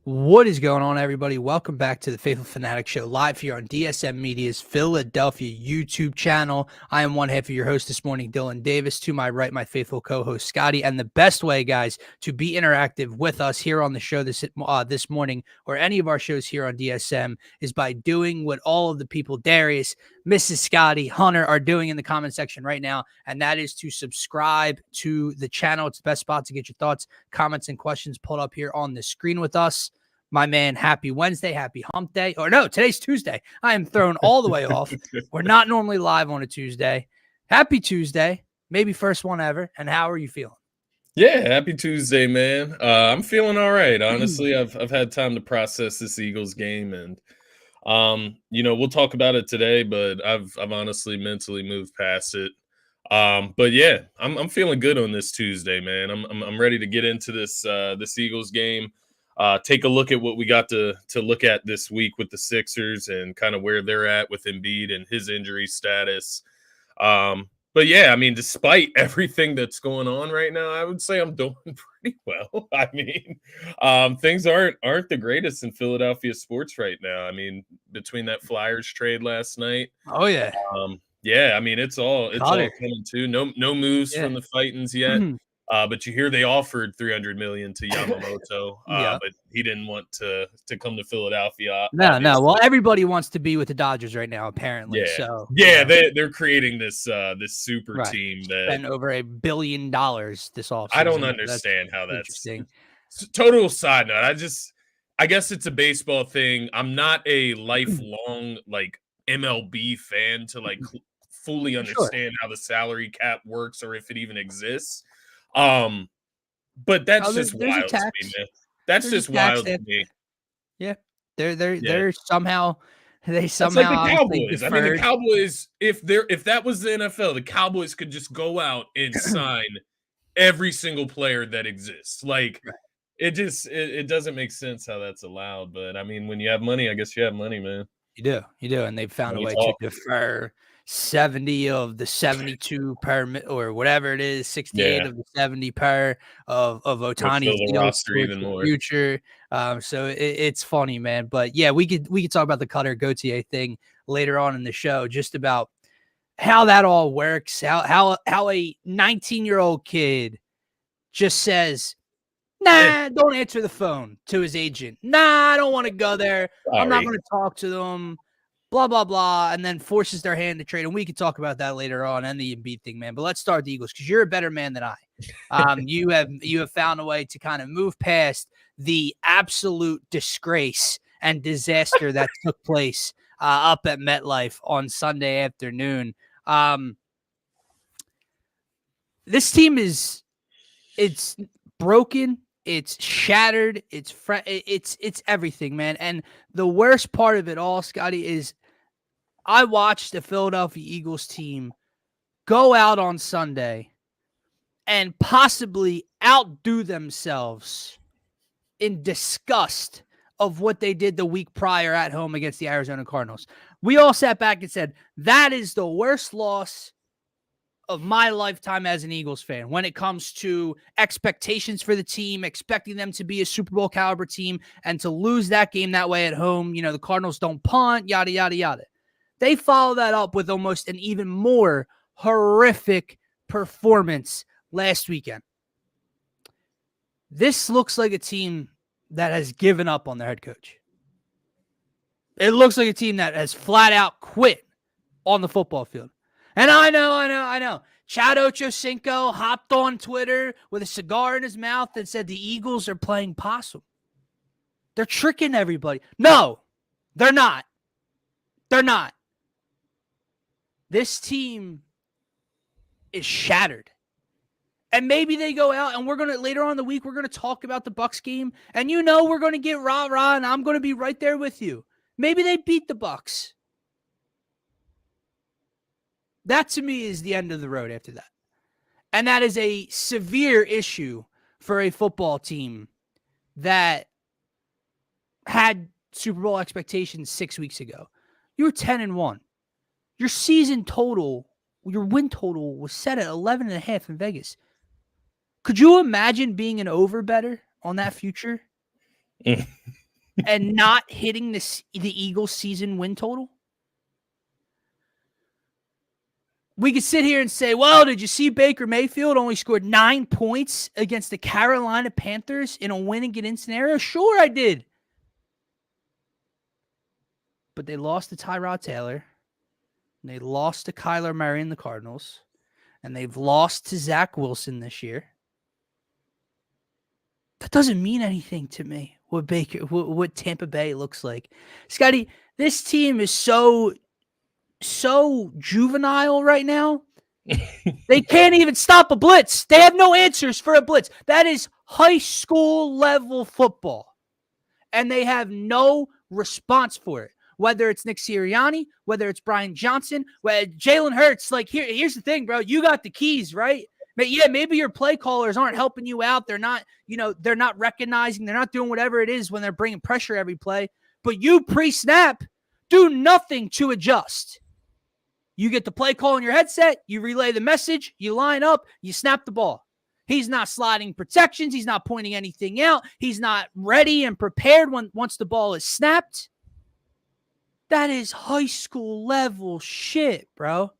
What is going on, everybody? Welcome back to the Phaithful Fanatic Show, live here on DSM-Media's Philadelphia YouTube channel. I am one half of your host this morning, Dylan Davis. To my right, my faithful co-host, Scotty. And the best way, guys, to be interactive with us here on the show this morning, or any of our shows here on DSM, is by doing what all of the people, Darius, Mrs. Scotty, Hunter, are doing in the comment section right now, and that is to subscribe to the channel. It's the best spot to get your thoughts, comments, and questions pulled up here on the screen with us. My man, happy Wednesday, happy hump day. Or no, today's Tuesday. I am thrown all the way off. We're not normally live on a Tuesday. Happy Tuesday, maybe first one ever. And how are you feeling? Yeah, happy Tuesday, man. I'm feeling all right. Honestly, I've had time to process this Eagles game, and we'll talk about it today. But I've honestly mentally moved past it. But yeah, I'm feeling good on this Tuesday, man. I'm ready to get into this Eagles game. Take a look at what we got to look at this week with the Sixers and kind of where they're at with Embiid and his injury status. But yeah, I mean, despite everything that's going on right now, I would say I'm doing pretty well. I mean, things aren't the greatest in Philadelphia sports right now. I mean, between that Flyers trade last night. Oh yeah. Yeah, I mean, it's all coming too. No moves from the Titans yet. But you hear they offered $300 million to Yamamoto, but he didn't want to come to Philadelphia. No. Well, everybody wants to be with the Dodgers right now, apparently. Yeah. So they're creating this super team that spent over $1 billion this offseason. I don't understand how that's interesting. Total side note. I guess it's a baseball thing. I'm not a lifelong MLB fan to fully understand how the salary cap works or if it even exists. But that's just wild to me, man. That's just wild to me. Yeah. They're somehow like the Cowboys. I mean, the Cowboys, if that was the NFL, the Cowboys could just go out and sign every single player that exists. It doesn't make sense how that's allowed. But I mean, when you have money, I guess you have money, man. You do, and they've found a way to defer 70 of the 72 per, or whatever it is, 68 of the 70 per of Ohtani's roster even more future. So it's funny, man. But yeah, we could talk about the Cutter Gauthier thing later on in the show, just about how that all works, how a 19-year-old kid just says, nah, don't answer the phone to his agent. Nah, I don't want to go there. I'm not going to talk to them. Blah, blah, blah, and then forces their hand to trade. And we can talk about that later on and the Embiid thing, man. But let's start the Eagles because you're a better man than I. You have found a way to kind of move past the absolute disgrace and disaster that took place up at MetLife on Sunday afternoon. This team it's broken. It's shattered. It's everything, man. And the worst part of it all, Scotty, is I watched the Philadelphia Eagles team go out on Sunday and possibly outdo themselves in disgust of what they did the week prior at home against the Arizona Cardinals. We all sat back and said, that is the worst loss of my lifetime as an Eagles fan when it comes to expectations for the team, expecting them to be a Super Bowl caliber team, and to lose that game that way at home. You know, the Cardinals don't punt, yada, yada, yada. They follow that up with almost an even more horrific performance last weekend. This looks like a team that has given up on their head coach. It looks like a team that has flat out quit on the football field. And I know. Chad Ochocinco hopped on Twitter with a cigar in his mouth and said the Eagles are playing possum. They're tricking everybody. No, they're not. They're not. This team is shattered. And maybe they go out and later on in the week, we're going to talk about the Bucs game. And we're going to get rah-rah and I'm going to be right there with you. Maybe they beat the Bucs. That, to me, is the end of the road after that. And that is a severe issue for a football team that had Super Bowl expectations 6 weeks ago. You were 10-1. Your season total, your win total was set at 11.5 in Vegas. Could you imagine being an over-better on that future? and not hitting the Eagles season win total? We could sit here and say, well, did you see Baker Mayfield only scored 9 points against the Carolina Panthers in a win and get in scenario? Sure, I did. But they lost to Tyrod Taylor. And they lost to Kyler Murray in the Cardinals. And they've lost to Zach Wilson this year. That doesn't mean anything to me, what Tampa Bay looks like. Scotty, this team is so juvenile right now. They can't even stop a blitz. They have no answers for a blitz. That is high school level football. And they have no response for it. Whether it's Nick Sirianni, whether it's Brian Johnson, whether Jalen Hurts, like here's the thing, bro. You got the keys, right? But yeah, maybe your play callers aren't helping you out. They're not, they're not recognizing, they're not doing whatever it is when they're bringing pressure every play. But you pre-snap do nothing to adjust. You get the play call in your headset, you relay the message, you line up, you snap the ball. He's not sliding protections. He's not pointing anything out. He's not ready and prepared once the ball is snapped. That is high school level shit, bro.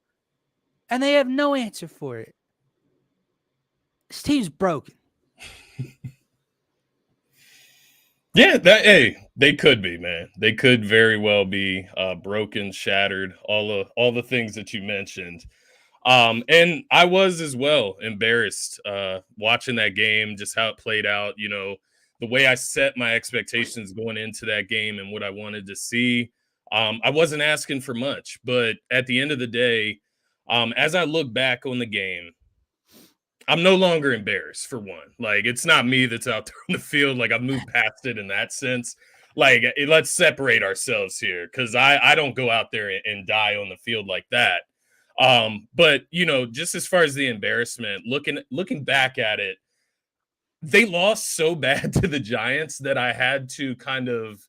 And they have no answer for it. This team's broken. Yeah, they could be, man. They could very well be broken, shattered, all the things that you mentioned. And I was as well embarrassed watching that game, just how it played out, the way I set my expectations going into that game and what I wanted to see. I wasn't asking for much, but at the end of the day, as I look back on the game, I'm no longer embarrassed, for one. Like, it's not me that's out there on the field. Like, I've moved past it in that sense. Like, let's separate ourselves here, because I don't go out there and die on the field like that. But, just as far as the embarrassment, looking back at it, they lost so bad to the Giants that I had to kind of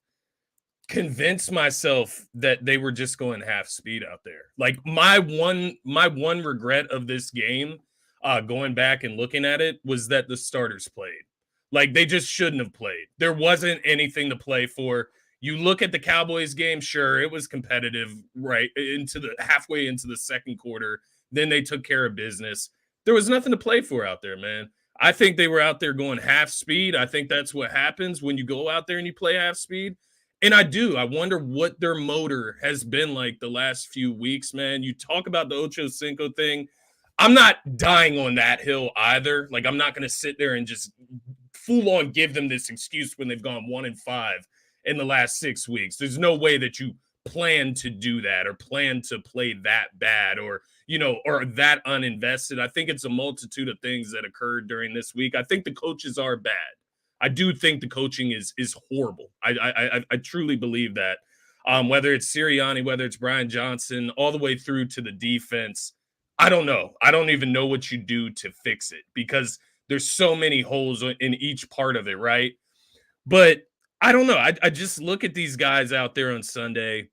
convince myself that they were just going half speed out there. Like, my one regret of this game, going back and looking at it, was that the starters played. Like, they just shouldn't have played. There wasn't anything to play for. You look at the Cowboys game, sure, it was competitive, right, halfway into the second quarter. Then they took care of business. There was nothing to play for out there, man. I think they were out there going half speed. I think that's what happens when you go out there and you play half speed. And I wonder what their motor has been like the last few weeks, man. You talk about the Ocho Cinco thing. I'm not dying on that hill either. Like, I'm not going to sit there and just full on give them this excuse when they've gone 1-5 in the last 6 weeks. There's no way that you plan to do that or plan to play that bad or that uninvested. I think it's a multitude of things that occurred during this week. I think the coaches are bad. I do think the coaching is horrible. I truly believe that. Whether it's Sirianni, whether it's Brian Johnson, all the way through to the defense, I don't know. I don't even know what you do to fix it because there's so many holes in each part of it, right? But I don't know. I just look at these guys out there on Sunday,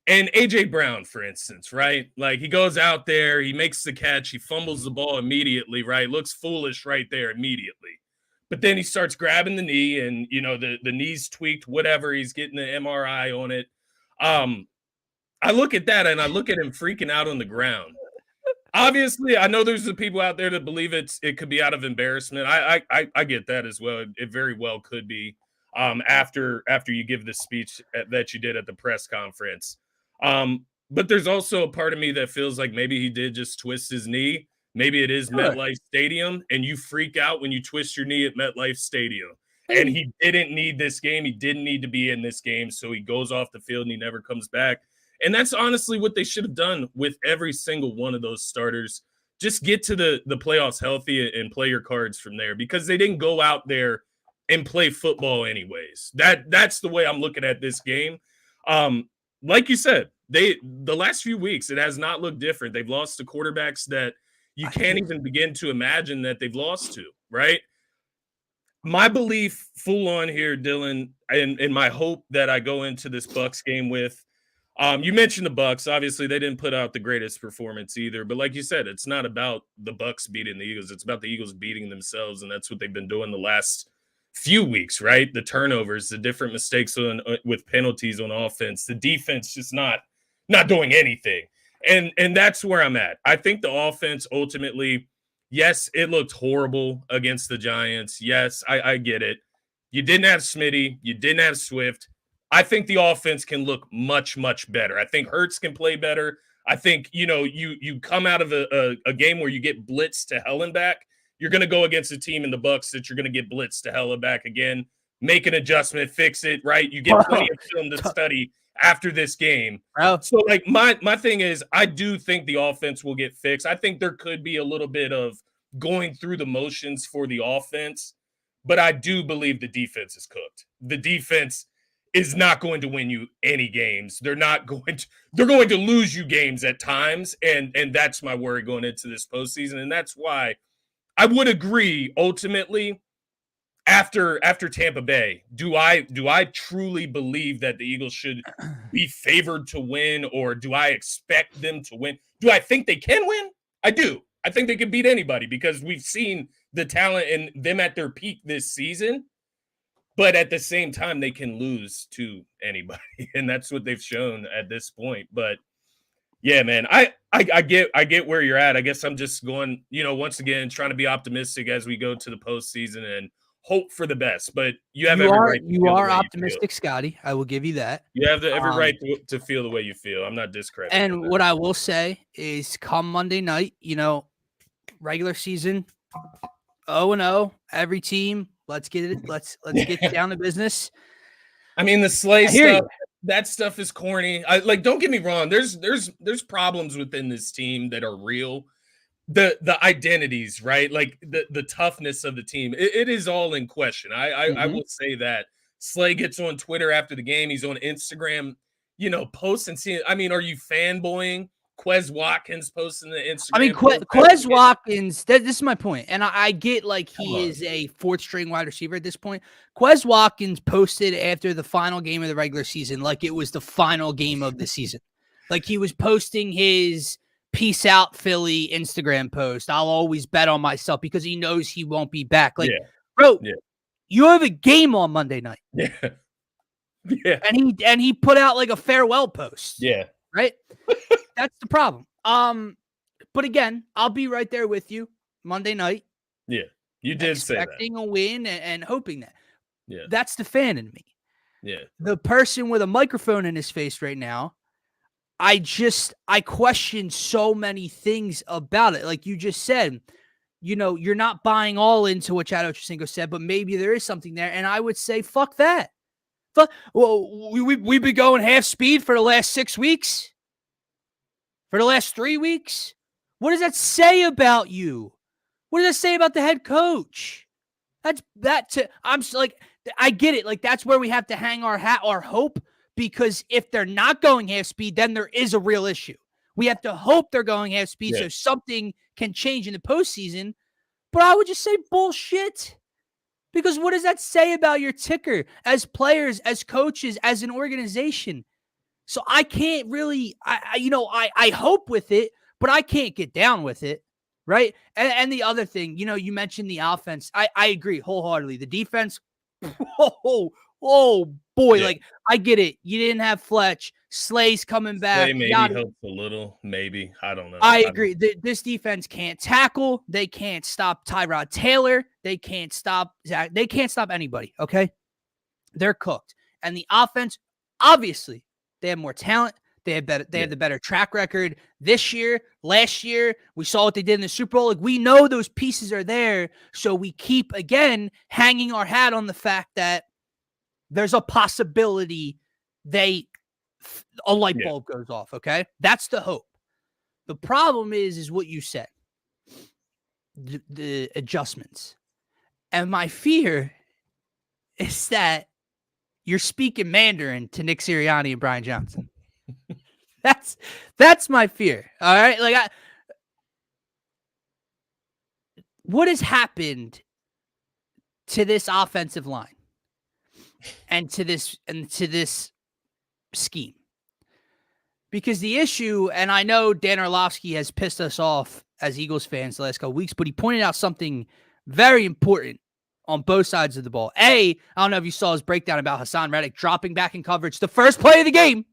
and A.J. Brown, for instance, right? Like, he goes out there, he makes the catch, he fumbles the ball immediately, right? Looks foolish right there immediately. But then he starts grabbing the knee and, the knee's tweaked, whatever. He's getting the MRI on it. I look at that and I look at him freaking out on the ground. Obviously, I know there's the people out there that believe it could be out of embarrassment. I get that as well. It very well could be after you give the speech that you did at the press conference. But there's also a part of me that feels like maybe he did just twist his knee. Maybe it is MetLife Stadium, and you freak out when you twist your knee at MetLife Stadium. And he didn't need this game. He didn't need to be in this game, so he goes off the field and he never comes back. And that's honestly what they should have done with every single one of those starters. Just get to the playoffs healthy and play your cards from there, because they didn't go out there and play football anyways. That's the way I'm looking at this game. Like you said, the last few weeks, it has not looked different. They've lost to quarterbacks that you can't even begin to imagine that they've lost to, right? My belief full on here, Dylan, and my hope that I go into this Bucs game with, you mentioned the Bucs. Obviously, they didn't put out the greatest performance either. But like you said, it's not about the Bucs beating the Eagles. It's about the Eagles beating themselves, and that's what they've been doing the last few weeks, right? The turnovers, the different mistakes with penalties on offense, the defense just not doing anything. And that's where I'm at. I think the offense ultimately, yes, it looked horrible against the Giants. Yes, I get it. You didn't have Smitty, you didn't have Swift. I think the offense can look much, much better. I think Hurts can play better. I think, you come out of a game where you get blitzed to hell and back. You're going to go against a team in the Bucs that you're going to get blitzed to hell and back again. Make an adjustment, fix it, right? You get plenty of film to study after this game. Bro. So, like, my thing is, I do think the offense will get fixed. I think there could be a little bit of going through the motions for the offense, but I do believe the defense is cooked. The defense is not going to win you any games. They're going to lose you games at times, and that's my worry going into this postseason, and that's why I would agree ultimately after Tampa Bay. Do I truly believe that the Eagles should be favored to win, or do I expect them to win? Do I think they can win? I do. I think they can beat anybody because we've seen the talent and them at their peak this season. But at the same time, they can lose to anybody, and that's what they've shown at this point. But yeah, man, I get where you're at. I guess I'm just going, once again, trying to be optimistic as we go to the postseason and hope for the best. But you have every right. You are optimistic, Scotty. I will give you that. You have every right to feel the way you feel. I'm not discrediting. And what I will say is, come Monday night, regular season, 0-0, every team. Let's get it. Let's get down to business. I mean, the Slay stuff, that stuff is corny. Don't get me wrong. There's problems within this team that are real. The identities, right? Like the toughness of the team. It is all in question. I will say that. Slay gets on Twitter after the game. He's on Instagram, posts and seeing. I mean, are you fanboying? Quez Watkins posting the Instagram. I mean, Quez Watkins, this is my point. And I get like he is a fourth string wide receiver at this point. Quez Watkins posted after the final game of the regular season like it was the final game of the season. Like he was posting his peace out Philly Instagram post. I'll always bet on myself because he knows he won't be back. Like, bro, you have a game on Monday night. Yeah. Yeah. And he put out like a farewell post. Yeah. Right? That's the problem. But again, I'll be right there with you Monday night. Yeah, you did say that. Expecting a win and hoping that. Yeah. That's the fan in me. Yeah. The person with a microphone in his face right now, I question so many things about it. Like you just said, you're not buying all into what Chad Ochocinco said, but maybe there is something there. And I would say, fuck that. Well, we've been going half speed for the last 6 weeks. For the last 3 weeks? What does that say about you? What does that say about the head coach? I'm like, I get it. Like, that's where we have to hang our hat, our hope, because if they're not going half speed, then there is a real issue. We have to hope they're going half speed so something can change in the postseason. But I would just say bullshit. Because what does that say about your ticker as players, as coaches, as an organization? So I can't really, I hope with it, but I can't get down with it, right? And the other thing, you mentioned the offense. I agree wholeheartedly. The defense, oh boy, like I get it. You didn't have Fletch. Slay's coming back. Slay maybe helps a little, maybe. I don't know. I agree. This defense can't tackle. They can't stop Tyrod Taylor. They can't stop Zach. They can't stop anybody, okay? They're cooked. And the offense, obviously, they have more talent. They have the better track record this year, last year. We saw what they did in the Super Bowl. Like, we know those pieces are there. So we keep, again, hanging our hat on the fact that there's a possibility a light bulb goes off, okay? That's the hope. The problem is what you said. The adjustments. And my fear is that you're speaking Mandarin to Nick Sirianni and Brian Johnson. That's my fear. All right. Like, what has happened to this offensive line and to this scheme? Because the issue, and I know Dan Orlovsky has pissed us off as Eagles fans the last couple weeks, but he pointed out something very important on both sides of the ball. I don't know if you saw his breakdown about Hassan Reddick dropping back in coverage the first play of the game.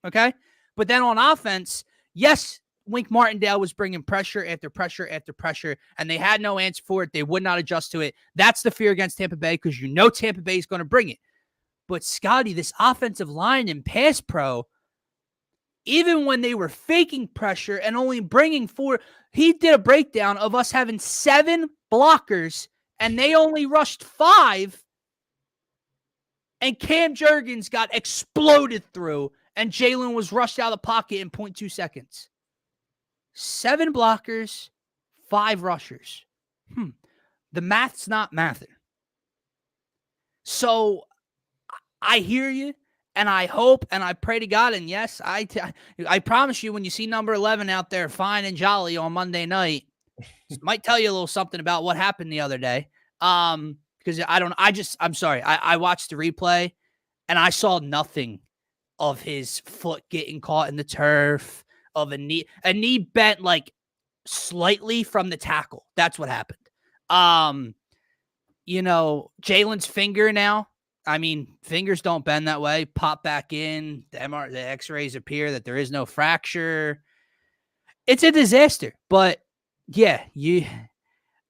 Okay. But then on offense, yes, Wink Martindale was bringing pressure after pressure after pressure, and they had no answer for it. They would not adjust to it. That's the fear against Tampa Bay because you know Tampa Bay is going to bring it. But Scotty, this offensive line in pass pro, even when they were faking pressure and only bringing 4, he did a breakdown of us having 7 blockers, and they only rushed 5, and Cam Jurgens got exploded through, and Jalen was rushed out of the pocket in 0.2 seconds. 7 blockers, 5 rushers. The math's not mathing. So I hear you, and I hope, and I pray to God, and yes, I promise you, when you see number 11 out there fine and jolly on Monday night, might tell you a little something about what happened the other day. Because I'm sorry. I watched the replay, and I saw nothing of his foot getting caught in the turf, of a knee bent like slightly from the tackle. That's what happened. Jalen's finger now, I mean, fingers don't bend that way. Pop back in, the x-rays appear that there is no fracture. It's a disaster, but yeah,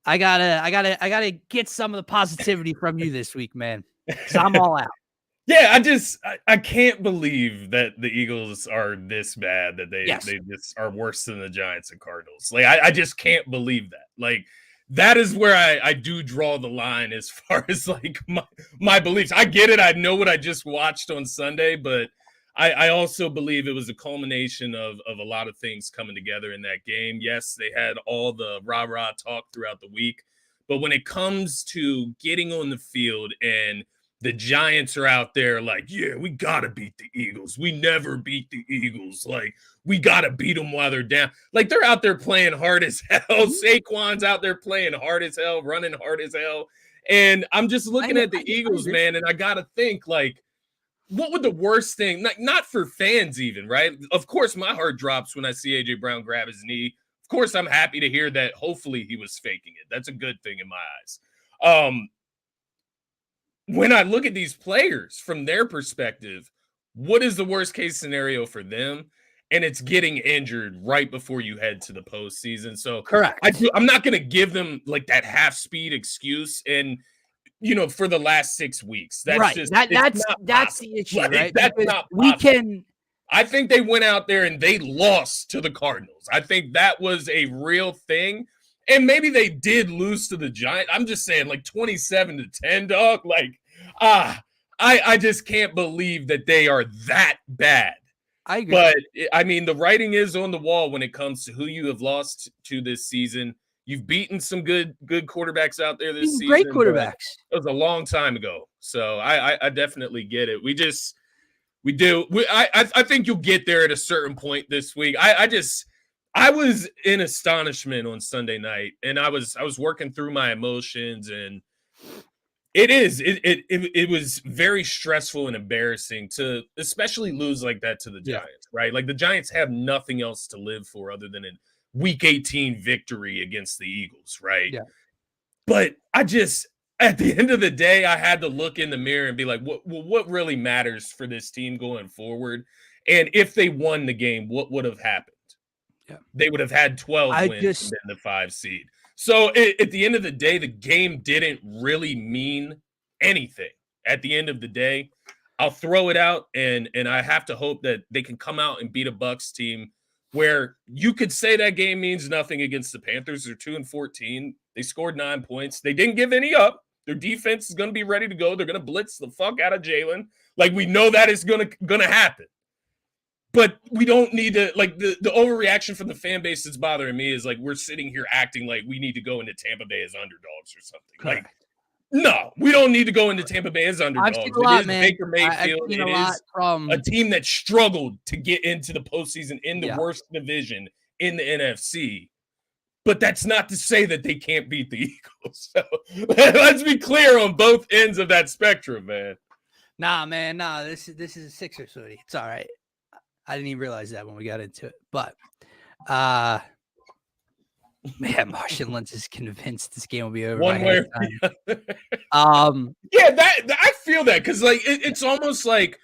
I gotta get some of the positivity from you this week, man, because I'm all out. Yeah, I can't believe that the Eagles are this bad, that they just are worse than the Giants and Cardinals. Like, I just can't believe that. Like, that is where I do draw the line as far as like my beliefs. I get it. I know what I just watched on Sunday, but I also believe it was a culmination of a lot of things coming together in that game. Yes, they had all the rah-rah talk throughout the week, but when it comes to getting on the field and the Giants are out there like, yeah, we got to beat the Eagles. We never beat the Eagles. Like, we got to beat them while they're down. Like, they're out there playing hard as hell. Saquon's out there playing hard as hell, running hard as hell. And I'm just looking at the Eagles, man, and I got to think, like, what would the worst thing, not for fans even, right? Of course, my heart drops when I see A.J. Brown grab his knee. Of course, I'm happy to hear that hopefully he was faking it. That's a good thing in my eyes. When I look at these players from their perspective, what is the worst case scenario for them? And it's getting injured right before you head to the postseason. So correct. I'm not going to give them like that half speed excuse. And, for the last 6 weeks, that's right. just, that's the issue, right? That's because not we can. I think they went out there and they lost to the Cardinals. I think that was a real thing. And maybe they did lose to the Giants. I'm just saying, like 27-10, dog. Like, I just can't believe that they are that bad. I agree. But I mean, the writing is on the wall when it comes to who you have lost to this season. You've beaten some good quarterbacks out there this season. Great quarterbacks. It was a long time ago. So I definitely get it. We do. I think you'll get there at a certain point this week. I was in astonishment on Sunday night, and I was working through my emotions, and it was very stressful and embarrassing to especially lose like that to the Giants, right? Like, the Giants have nothing else to live for other than a Week 18 victory against the Eagles, right? Yeah. But at the end of the day, I had to look in the mirror and be like, what really matters for this team going forward? And if they won the game, what would have happened? Yeah. They would have had 12 wins and been the 5 seed. So at the end of the day, the game didn't really mean anything. At the end of the day, I'll throw it out, and I have to hope that they can come out and beat a Bucs team where you could say that game means nothing against the Panthers. They're 2-14. They scored 9 points. They didn't give any up. Their defense is going to be ready to go. They're going to blitz the fuck out of Jalen. Like, we know that is going to happen. But we don't need to, like, the overreaction from the fan base that's bothering me is, like, we're sitting here acting like we need to go into Tampa Bay as underdogs or something. Correct. Like, no, we don't need to go into Tampa Bay as underdogs. I've seen a lot, it is man. Baker Mayfield. It is a team that struggled to get into the postseason in the worst division in the NFC. But that's not to say that they can't beat the Eagles. So let's be clear on both ends of that spectrum, man. Nah, man. Nah, this is a Sixers hoodie. It's all right. I didn't even realize that when we got into it. But Man, Marshawn Lynch is convinced this game will be over One by way or halftime. the other. Yeah, I feel that because like it's almost like,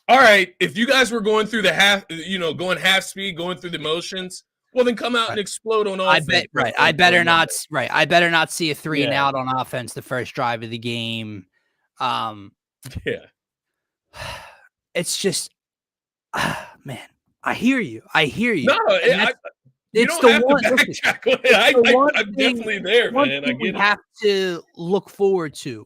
all right, if you guys were going through the half, going half speed, going through the motions, well then come out and explode on I offense. bet right. I better not right. I better not see a 3 and Yeah. out on offense the first drive of the game. Yeah. It's just man, I hear you. I hear you. No, you It's don't the have to one listen, backtrack. it's the one I'm thing definitely there, one man. I thing we get it. have to look forward to.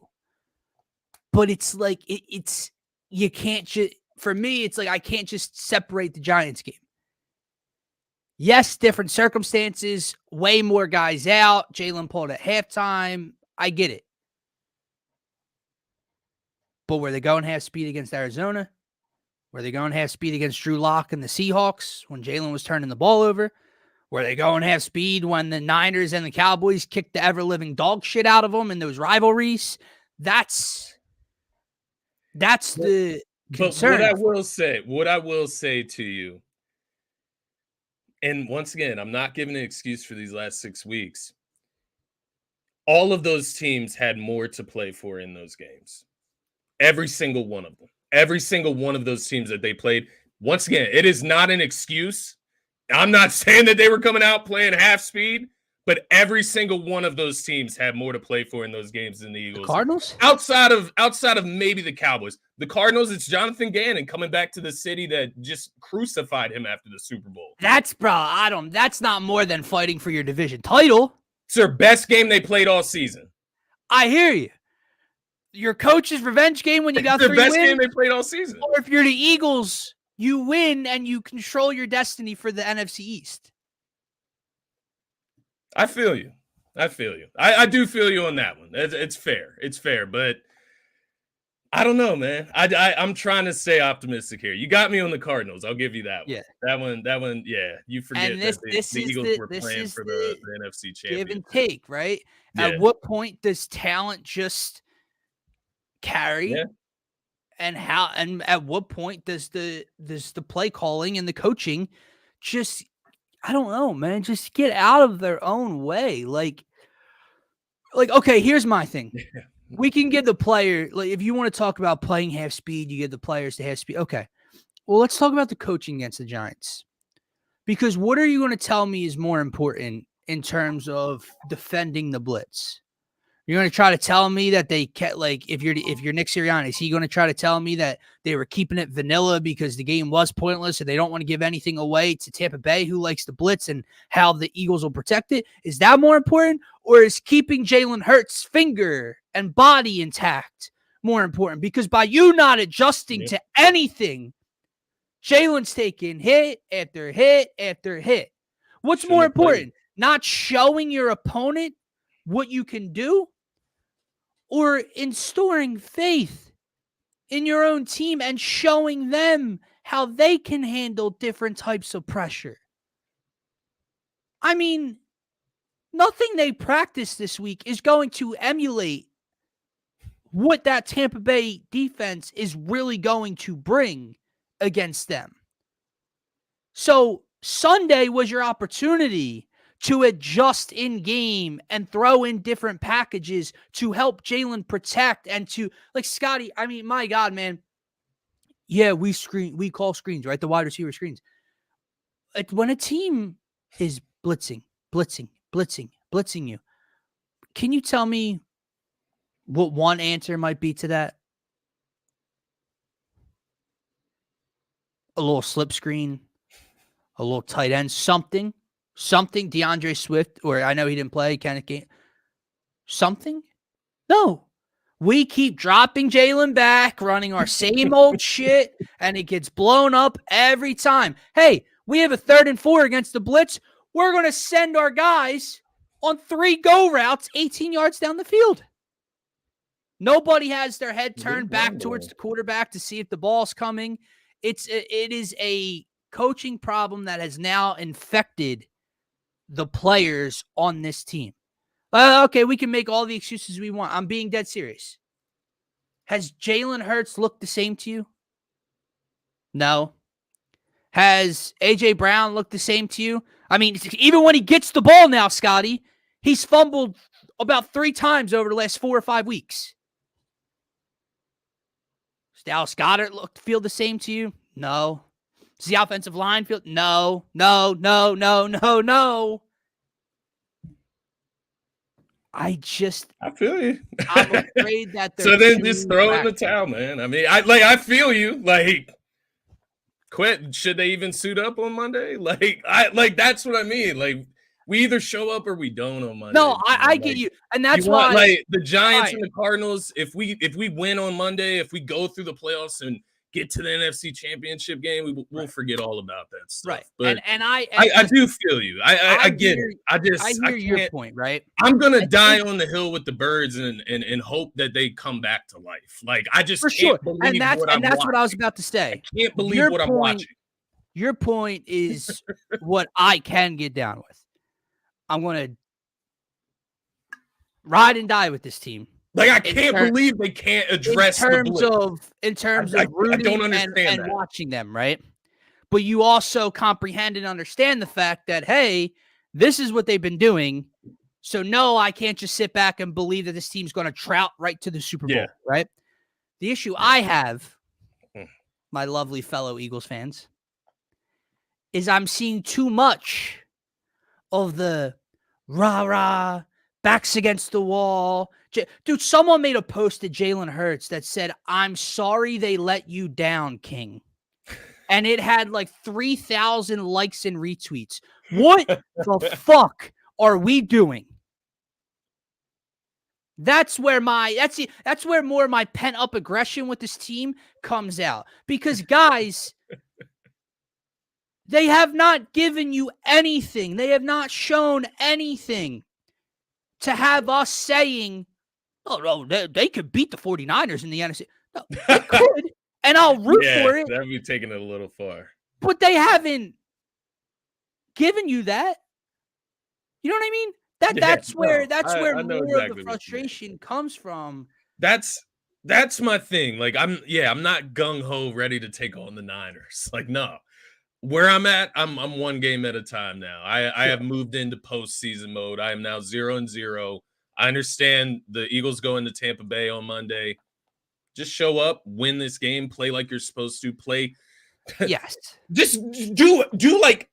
But it's like it's you can't just for me, it's like I can't just separate the Giants game. Yes, different circumstances, way more guys out. Jalen pulled at halftime. I get it. But were they going half speed against Arizona? Were they going half speed against Drew Lock and the Seahawks when Jalen was turning the ball over? Were they going half speed when the Niners and the Cowboys kicked the ever-living dog shit out of them in those rivalries? That's the concern. But what I will say to you, and once again, I'm not giving an excuse for these last 6 weeks. All of those teams had more to play for in those games. Every single one of them. Every single one of those teams that they played. Once again, it is not an excuse. I'm not saying that they were coming out playing half speed, but every single one of those teams had more to play for in those games than the Eagles. The Cardinals? Outside of maybe the Cowboys. The Cardinals, it's Jonathan Gannon coming back to the city that just crucified him after the Super Bowl. That's not more than fighting for your division title. It's their best game they played all season. I hear you. Your coach's revenge game when you got 3 wins. The best game they played all season. Or if you're the Eagles, you win and you control your destiny for the NFC East. I feel you. I do feel you on that one. It's fair. It's fair, but I don't know, man. I'm trying to stay optimistic here. You got me on the Cardinals. I'll give you that one. Yeah. That one. Yeah. You forget that the Eagles were playing for the NFC championship. Give and take, right? Yeah. At what point does talent just carry? Yeah. And at what point does the play calling and the coaching just, I don't know, man, just get out of their own way? Like, okay, here's my thing. Yeah. We can give the player, like, if you want to talk about playing half speed, you give the players to half speed. Okay. Well, let's talk about the coaching against the Giants. Because what are you going to tell me is more important in terms of defending the blitz? You're going to try to tell me that they kept, like, if you're Nick Sirianni, is he going to try to tell me that they were keeping it vanilla because the game was pointless and they don't want to give anything away to Tampa Bay, who likes the blitz, and how the Eagles will protect it? Is that more important, or is keeping Jalen Hurts' finger and body intact more important? Because by you not adjusting to anything, Jalen's taking hit after hit after hit. What's more important? Not showing your opponent what you can do, or instilling faith in your own team and showing them how they can handle different types of pressure? I mean, nothing they practice this week is going to emulate what that Tampa Bay defense is really going to bring against them. So Sunday was your opportunity to adjust in game and throw in different packages to help Jalen protect and to, like, Scotty, I mean, my God, man. Yeah, we call screens, right? The wide receiver screens. When a team is blitzing you, can you tell me what one answer might be to that? A little slip screen, a little tight end, something, DeAndre Swift, or I know he didn't play, kind of game. Something? No. We keep dropping Jalen back, running our same old shit, and it gets blown up every time. Hey, we have a 3rd and 4 against the blitz. We're going to send our guys on 3 go routes 18 yards down the field. Nobody has their head turned back towards the quarterback to see if the ball's coming. It is a coaching problem that has now infected the players on this team. Okay, we can make all the excuses we want. I'm being dead serious. Has Jalen Hurts looked the same to you? No. Has A.J. Brown looked the same to you? I mean, even when he gets the ball now, Scotty, he's fumbled about 3 times over the last 4 or 5 weeks. Does Dallas Goedert feel the same to you? No. Does the offensive line feel? No. I feel you. I'm afraid that they're so then just throw in the towel, man. I mean, I feel you. Like, quit. Should they even suit up on Monday? Like that's what I mean. Like, we either show up or we don't on Monday. No, I get you, and that's why. Like the Giants and the Cardinals. If we win on Monday, if we go through the playoffs and get to the NFC Championship game, we'll forget all about that stuff. Right. But I do feel you. I get it. I hear your point, right? I'm gonna die on the hill with the birds and hope that they come back to life. Like I just can't believe and that's what I'm watching. what I was about to say. I can't believe what I'm watching. Your point is what I can get down with. I'm gonna ride and die with this team. Like I can't believe they can't address in terms of rooting and watching them, right? But you also comprehend and understand the fact that, hey, this is what they've been doing. So no, I can't just sit back and believe that this team's going to trout right to the Super Bowl, right? The issue I have, my lovely fellow Eagles fans, is I'm seeing too much of the rah-rah, backs against the wall. Dude, someone made a post to Jalen Hurts that said, "I'm sorry they let you down, King." And it had like 3,000 likes and retweets. What the fuck are we doing? That's where more of my pent-up aggression with this team comes out. Because guys, they have not given you anything. They have not shown anything to have us saying, oh, no, they could beat the 49ers in the NFC. No, they could, and I'll root for it. That'd be taking it a little far. But they haven't given you that. You know what I mean? That's where more of the frustration comes from. That's my thing. Like I'm not gung-ho ready to take on the Niners. Like, no. Where I'm at, I'm one game at a time now. I have moved into postseason mode. I am now 0-0. I understand the Eagles go into Tampa Bay on Monday. Just show up, win this game, play like you're supposed to, play. Yes. Just do like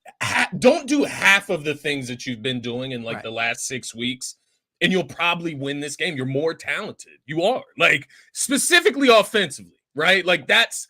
don't do half of the things that you've been doing in the last 6 weeks, and you'll probably win this game. You're more talented. You are, like, specifically offensively. Right? Like that's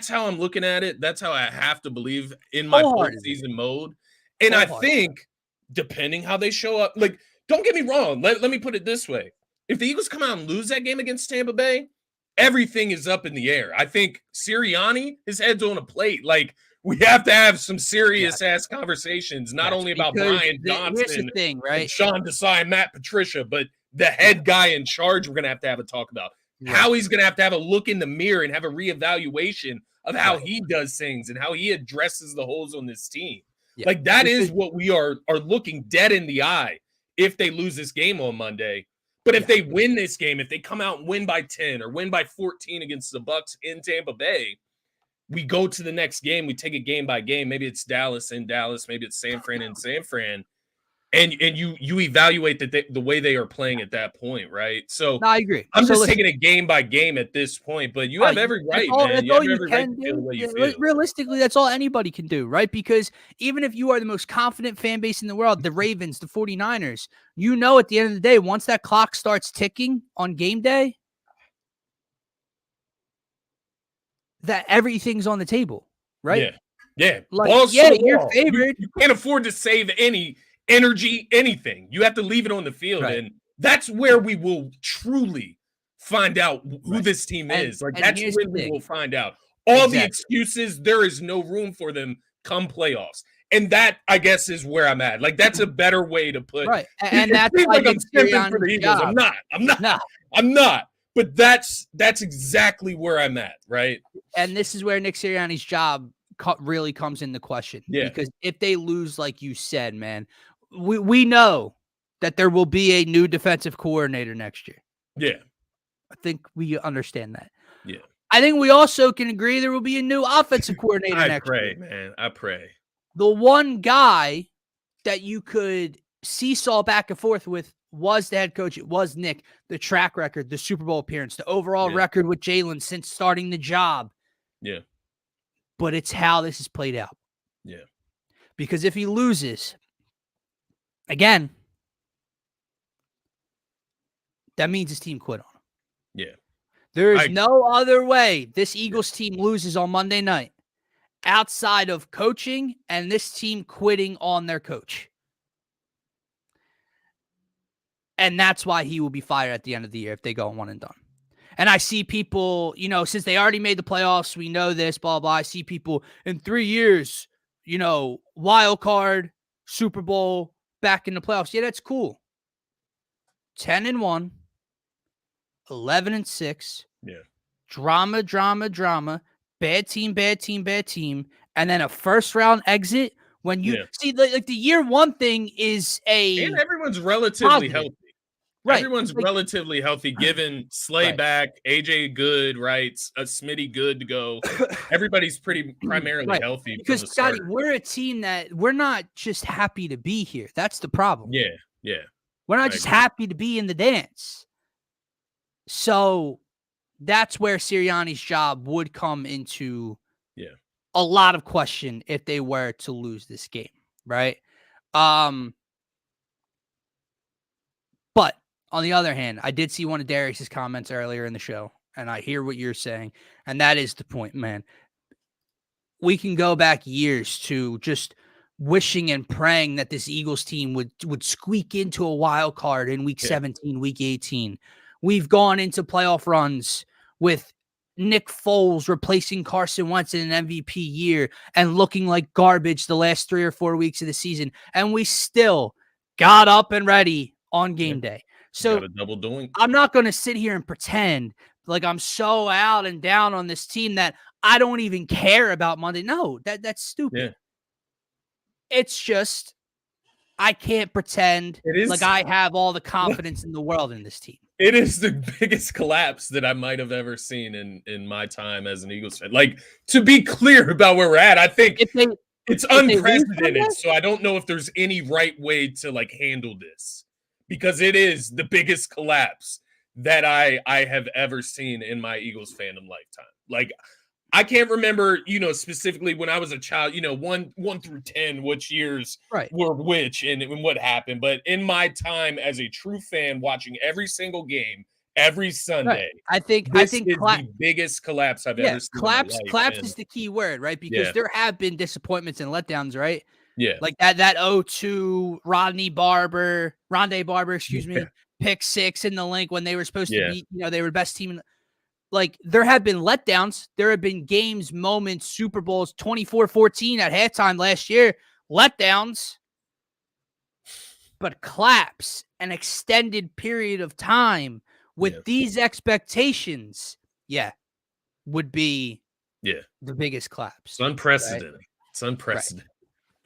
how I'm looking at it. That's how I have to believe in my postseason mode. And I think depending how they show up, like, don't get me wrong. Let me put it this way. If the Eagles come out and lose that game against Tampa Bay, everything is up in the air. I think Sirianni, his head's on a plate. Like, we have to have some serious ass conversations, not only about Brian Johnson and Sean Desai and Matt Patricia, but the head guy in charge we're going to have a talk about. How he's going to have a look in the mirror and have a reevaluation of how he does things and how he addresses the holes on this team. Yeah. Like, that is what we are looking dead in the eye if they lose this game on Monday. But if they win this game, if they come out and win by 10 or win by 14 against the Bucs in Tampa Bay, we go to the next game. We take it game by game. Maybe it's Dallas in Dallas. Maybe it's San Fran in San Fran. And you evaluate the way they are playing at that point, right? So no, I agree. I'm just taking it game by game at this point, but you have every right, man. You have every right to feel the way you feel. Realistically, that's all anybody can do, right? Because even if you are the most confident fan base in the world, the Ravens, the 49ers, you know at the end of the day, once that clock starts ticking on game day, that everything's on the table, right? Yeah. Like, you're favored. You can't afford to save any energy, anything. You have to leave it on the field, and that's where we will truly find out who this team is. Like, that's when we will find out. All the excuses, there is no room for them come playoffs. And that, I guess, is where I'm at. Like, that's a better way to put it. And that's like I'm stepping for the Eagles. I'm not. But that's exactly where I'm at, right? And this is where Nick Sirianni's job really comes into question. Yeah. Because if they lose, like you said, man, we know that there will be a new defensive coordinator next year. Yeah. I think we understand that. Yeah. I think we also can agree there will be a new offensive coordinator I next pray, year. man. I pray. The one guy that you could seesaw back and forth with was the head coach. It was Nick. The track record, the Super Bowl appearance, the overall record with Jalen since starting the job. Yeah. But it's how this is played out. Yeah. Because if he loses, again, that means his team quit on him. Yeah. There is no other way this Eagles team loses on Monday night outside of coaching and this team quitting on their coach. And that's why he will be fired at the end of the year if they go one and done. And I see people, since they already made the playoffs, we know this, blah, blah. I see people in 3 years, wild card, Super Bowl, back in the playoffs. Yeah, that's cool. 10-1, 11-6. Yeah. Drama, drama, drama. Bad team, bad team, bad team. And then a first round exit when you see the year one thing is and everyone's relatively healthy. Right. Everyone's relatively healthy, given Slay back, AJ good, right? Smitty good to go. Everybody's pretty primarily healthy. Because, Scotty, we're a team that we're not just happy to be here. That's the problem. Yeah, yeah. We're not just happy to be in the dance. So that's where Sirianni's job would come into a lot of question if they were to lose this game, right? But on the other hand, I did see one of Darius's comments earlier in the show, and I hear what you're saying, and that is the point, man. We can go back years to just wishing and praying that this Eagles team would squeak into a wild card in week 17, week 18. We've gone into playoff runs with Nick Foles replacing Carson Wentz in an MVP year and looking like garbage the last 3 or 4 weeks of the season, and we still got up and ready on game day. So double doink. I'm not going to sit here and pretend like I'm so out and down on this team that I don't even care about Monday. No, that's stupid. Yeah. It's just I can't pretend like I have all the confidence in the world in this team. It is the biggest collapse that I might have ever seen in my time as an Eagles fan. Like, to be clear about where we're at, I think it's unprecedented. So I don't know if there's any right way to handle this, because it is the biggest collapse that I have ever seen in my Eagles fandom lifetime. Like, I can't remember, specifically when I was a child, 1 through 10, which years were which and what happened. But in my time as a true fan, watching every single game, every Sunday, I think is the biggest collapse I've ever seen. Collapse is the key word, right? Because there have been disappointments and letdowns, right? Yeah. Like that 0-2 Rondé Barber, pick 6 in the link when they were supposed to be, they were the best team. Like, there have been letdowns. There have been games, moments, Super Bowls, 24-14 at halftime last year, letdowns. But collapse, an extended period of time with these expectations, would be the biggest collapse. It's unprecedented. Right? It's unprecedented.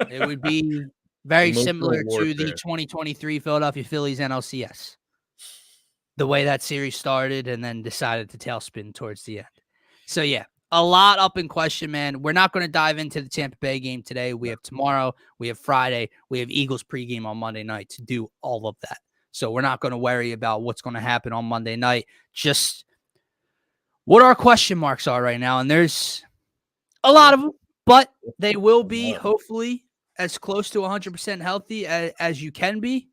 Right. It would be very similar to the 2023 Philadelphia Phillies NLCS. The way that series started and then decided to tailspin towards the end. So, a lot up in question, man. We're not going to dive into the Tampa Bay game today. We have tomorrow. We have Friday. We have Eagles pregame on Monday night to do all of that. So we're not going to worry about what's going to happen on Monday night. Just what our question marks are right now. And there's a lot of them, but they will be hopefully as close to 100% healthy as you can be.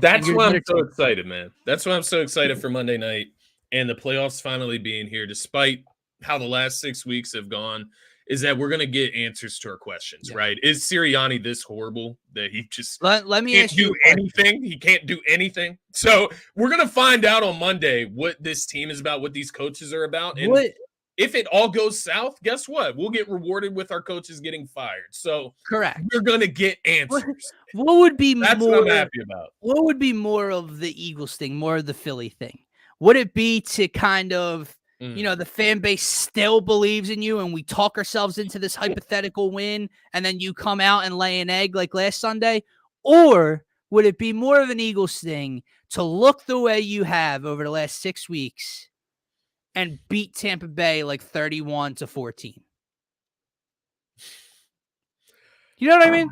That's why I'm so excited, man. That's why I'm so excited for Monday night and the playoffs finally being here, despite how the last 6 weeks have gone, is that we're going to get answers to our questions, right? Is Sirianni this horrible that he just let me can't ask you do anything? He can't do anything. So we're going to find out on Monday what this team is about, what these coaches are about. And if it all goes south, guess what? We'll get rewarded with our coaches getting fired. So correct. We're going to get answers. What would be That's more, what I'm happy about. What would be more of the Eagles thing, more of the Philly thing? Would it be to kind of, the fan base still believes in you and we talk ourselves into this hypothetical win and then you come out and lay an egg like last Sunday? Or would it be more of an Eagles thing to look the way you have over the last 6 weeks and beat Tampa Bay like 31-14. You know what I mean?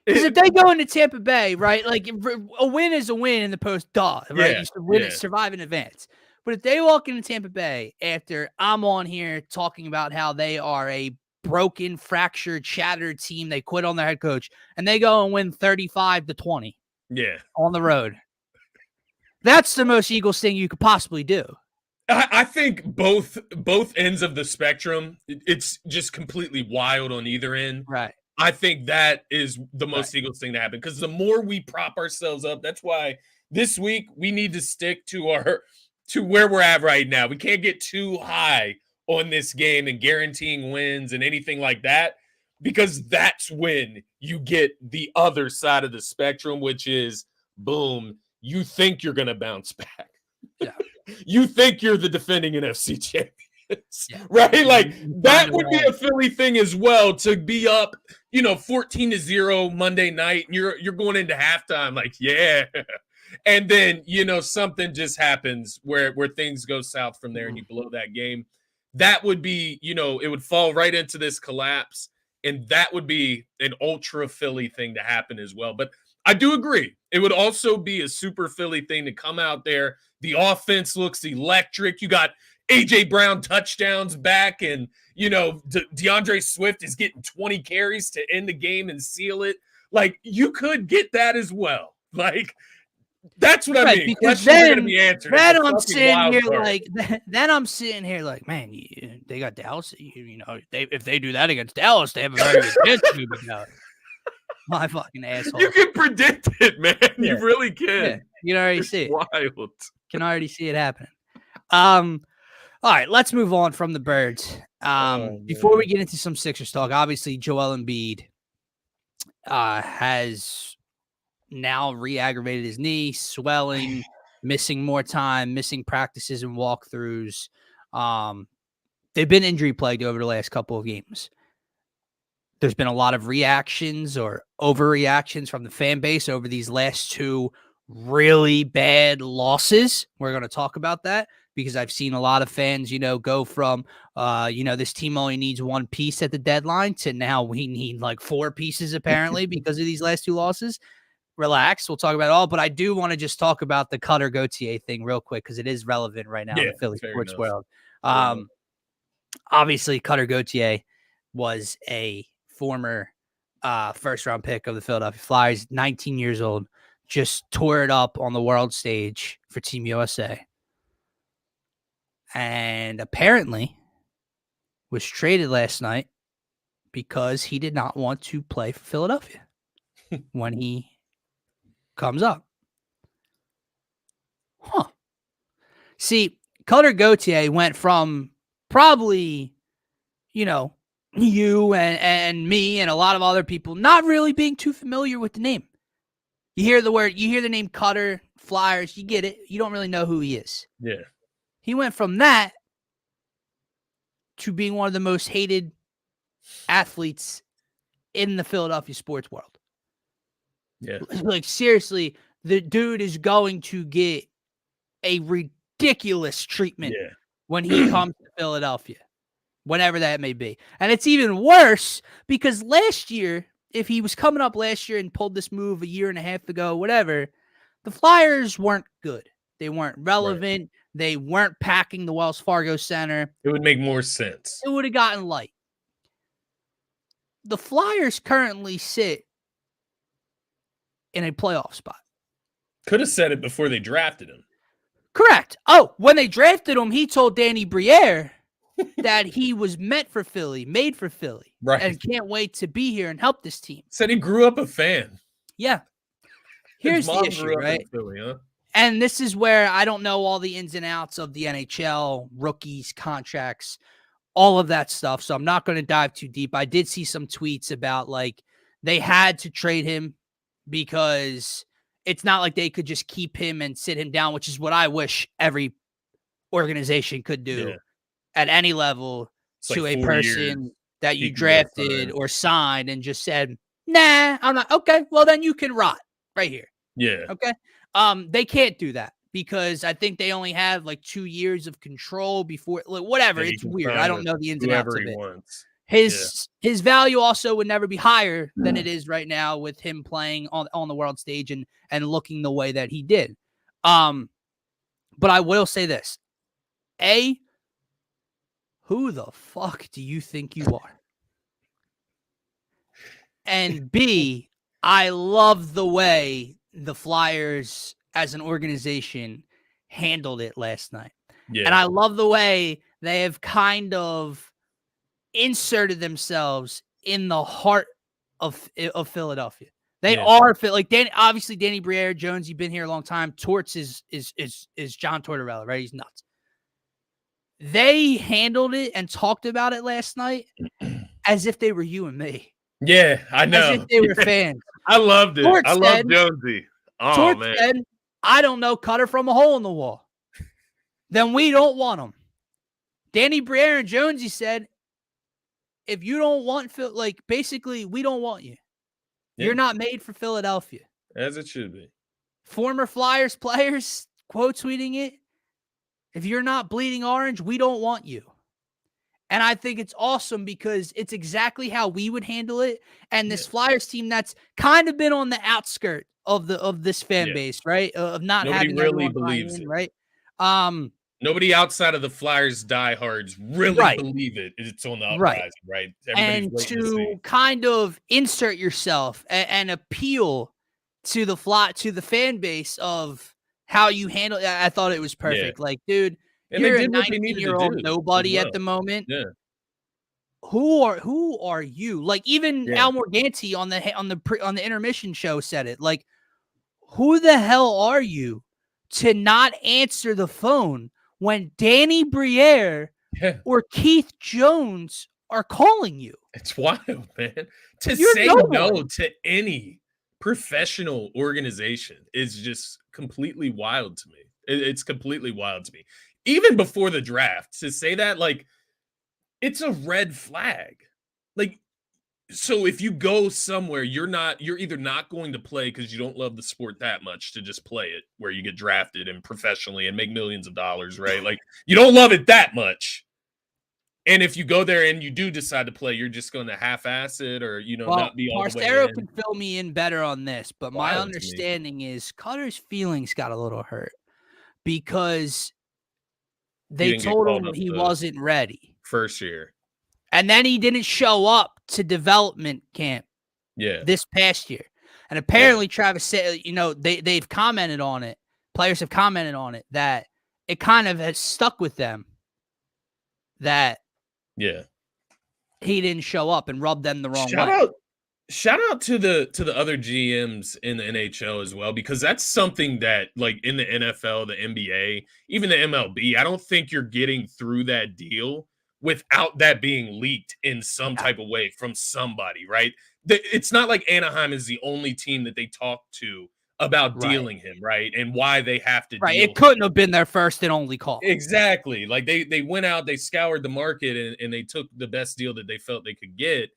Because if they go into Tampa Bay, right, like a win is a win in the post, right? You should win it, survive in advance. But if they walk into Tampa Bay after I'm on here talking about how they are a broken, fractured, shattered team, they quit on their head coach, and they go and win 35-20 on the road, that's the most Eagles thing you could possibly do. I think both ends of the spectrum, it's just completely wild on either end. Right. I think that is the most Eagles thing to happen, because the more we prop ourselves up, that's why this week we need to stick to where we're at right now. We can't get too high on this game and guaranteeing wins and anything like that, because that's when you get the other side of the spectrum, which is boom, you think you're going to bounce back. Yeah. You think you're the defending NFC champion. Right? Like that would be a Philly thing as well, to be up, 14-0 Monday night, and you're going into halftime like, yeah. And then, something just happens where things go south from there and you blow that game. That would be, it would fall right into this collapse, and that would be an ultra Philly thing to happen as well. But I do agree. It would also be a super Philly thing to come out there. The offense looks electric. You got A.J. Brown touchdowns back, and, DeAndre Swift is getting 20 carries to end the game and seal it. Like, you could get that as well. Like, that's what I mean. Because questions are going to be answered. Then I'm sitting here like, man, they got Dallas. If they do that against Dallas, they have a very good chance to beat Dallas. My fucking asshole. You can predict it, man. Yeah. You really can. Yeah. You can already see it. Wild. Can already see it happening. All right, let's move on from the Birds. Before we get into some Sixers talk, obviously Joel Embiid has now re-aggravated his knee, swelling, missing more time, missing practices and walkthroughs. They've been injury plagued over the last couple of games. There's been a lot of reactions or overreactions from the fan base over these last two really bad losses. We're going to talk about that because I've seen a lot of fans, go from, this team only needs one piece at the deadline to now we need like 4 pieces apparently because of these last 2 losses. Relax. We'll talk about it all, but I do want to just talk about the Cutter Gauthier thing real quick because it is relevant right now in the Philly sports world. Obviously, Cutter Gauthier was a former first-round pick of the Philadelphia Flyers, 19 years old, just tore it up on the world stage for Team USA. And apparently was traded last night because he did not want to play for Philadelphia when he comes up. See, Cutter Gauthier went from probably, you and me and a lot of other people not really being too familiar with the name. You hear the name Cutter, Flyers, you get it. You don't really know who he is. Yeah. He went from that to being one of the most hated athletes in the Philadelphia sports world. Yeah. Like, seriously, the dude is going to get a ridiculous treatment when he comes to Philadelphia, whenever that may be. And it's even worse because last year, if he was coming up last year and pulled this move a year and a half ago, whatever, the Flyers weren't good. They weren't relevant. Right. They weren't packing the Wells Fargo Center. It would make more sense. It would have gotten light. The Flyers currently sit in a playoff spot. Could have said it before they drafted him. Correct. Oh, when they drafted him, he told Danny Briere that he was meant for Philly, made for Philly, right, and can't wait to be here and help this team. Said he grew up a fan. Yeah. Here's the issue, right? Philly, huh? And this is where I don't know all the ins and outs of the NHL, rookies, contracts, all of that stuff. So I'm not going to dive too deep. I did see some tweets about like they had to trade him because it's not like they could just keep him and sit him down, which is what I wish every organization could do at any level to a person that you drafted or signed and just said, nah, I'm not. Okay, well, then you can rot right here. Yeah. Okay. They can't do that because I think they only have like 2 years of control before, like, whatever. Yeah, he It's can weird. I sign don't with know the ins and outs whoever of he it. wants. Yeah. His value also would never be higher than it is right now with him playing on the world stage and looking the way that he did. But I will say this. A, who the fuck do you think you are? And B, I love the way the Flyers as an organization handled it last night. Yeah. And I love the way they have kind of inserted themselves in the heart of Philadelphia. They are like Danny Briere, Jones. You've been here a long time. Torts is John Tortorella, right? He's nuts. They handled it and talked about it last night as if they were you and me. Yeah, I know. As if they were fans. I loved it. Torts I love Jonesy. Oh, Torts man. said, I don't know, cut her from a hole in the wall. Then we don't want him. Danny Briere and Jonesy said, if you don't want Phil, like, basically, we don't want you. Yeah. You're not made for Philadelphia. As it should be. Former Flyers players quote tweeting it. If you're not bleeding orange, we don't want you. And I think it's awesome because it's exactly how we would handle it. And this Flyers team that's kind of been on the outskirt of this fan base, right? Of not Nobody having really believes it, right? Nobody outside of the Flyers diehards really believe it. It's on the uprising, right? And to kind of insert yourself and appeal to the fan base of how you handle it, I thought it was perfect. Like, dude, and you're a 19-year-old nobody at the moment. Yeah. Who are you? Like, even Al Morganti on the intermission show said it. Like, who the hell are you to not answer the phone when Danny Briere or Keith Jones are calling you? It's wild, man. To say no to any professional organization is just completely wild to me. It's completely wild to me. Even before the draft, to say that, like, it's a red flag. Like, so if you go somewhere, you're either not going to play because you don't love the sport that much to just play it where you get drafted and professionally and make millions of dollars, right? Like, you don't love it that much. And if you go there and you do decide to play, you're just going to half-ass it or, not be all the way in. Can fill me in better on this, but my understanding is Cutter's feelings got a little hurt because they told him he wasn't ready. First year. And then he didn't show up to development camp this past year. And apparently Travis said, they've commented on it. Players have commented on it that it kind of has stuck with them that he didn't show up and rubbed them the wrong way. Shout out to the other GMs in the NHL as well, because that's something that, like, in the NFL, the NBA, even the MLB, I don't think you're getting through that deal without that being leaked in some type of way from somebody, right? It's not like Anaheim is the only team that they talk to about dealing him, right? And why they have to deal it couldn't have been their first and only call. Exactly. Like, they went out, they scoured the market, and they took the best deal that they felt they could get.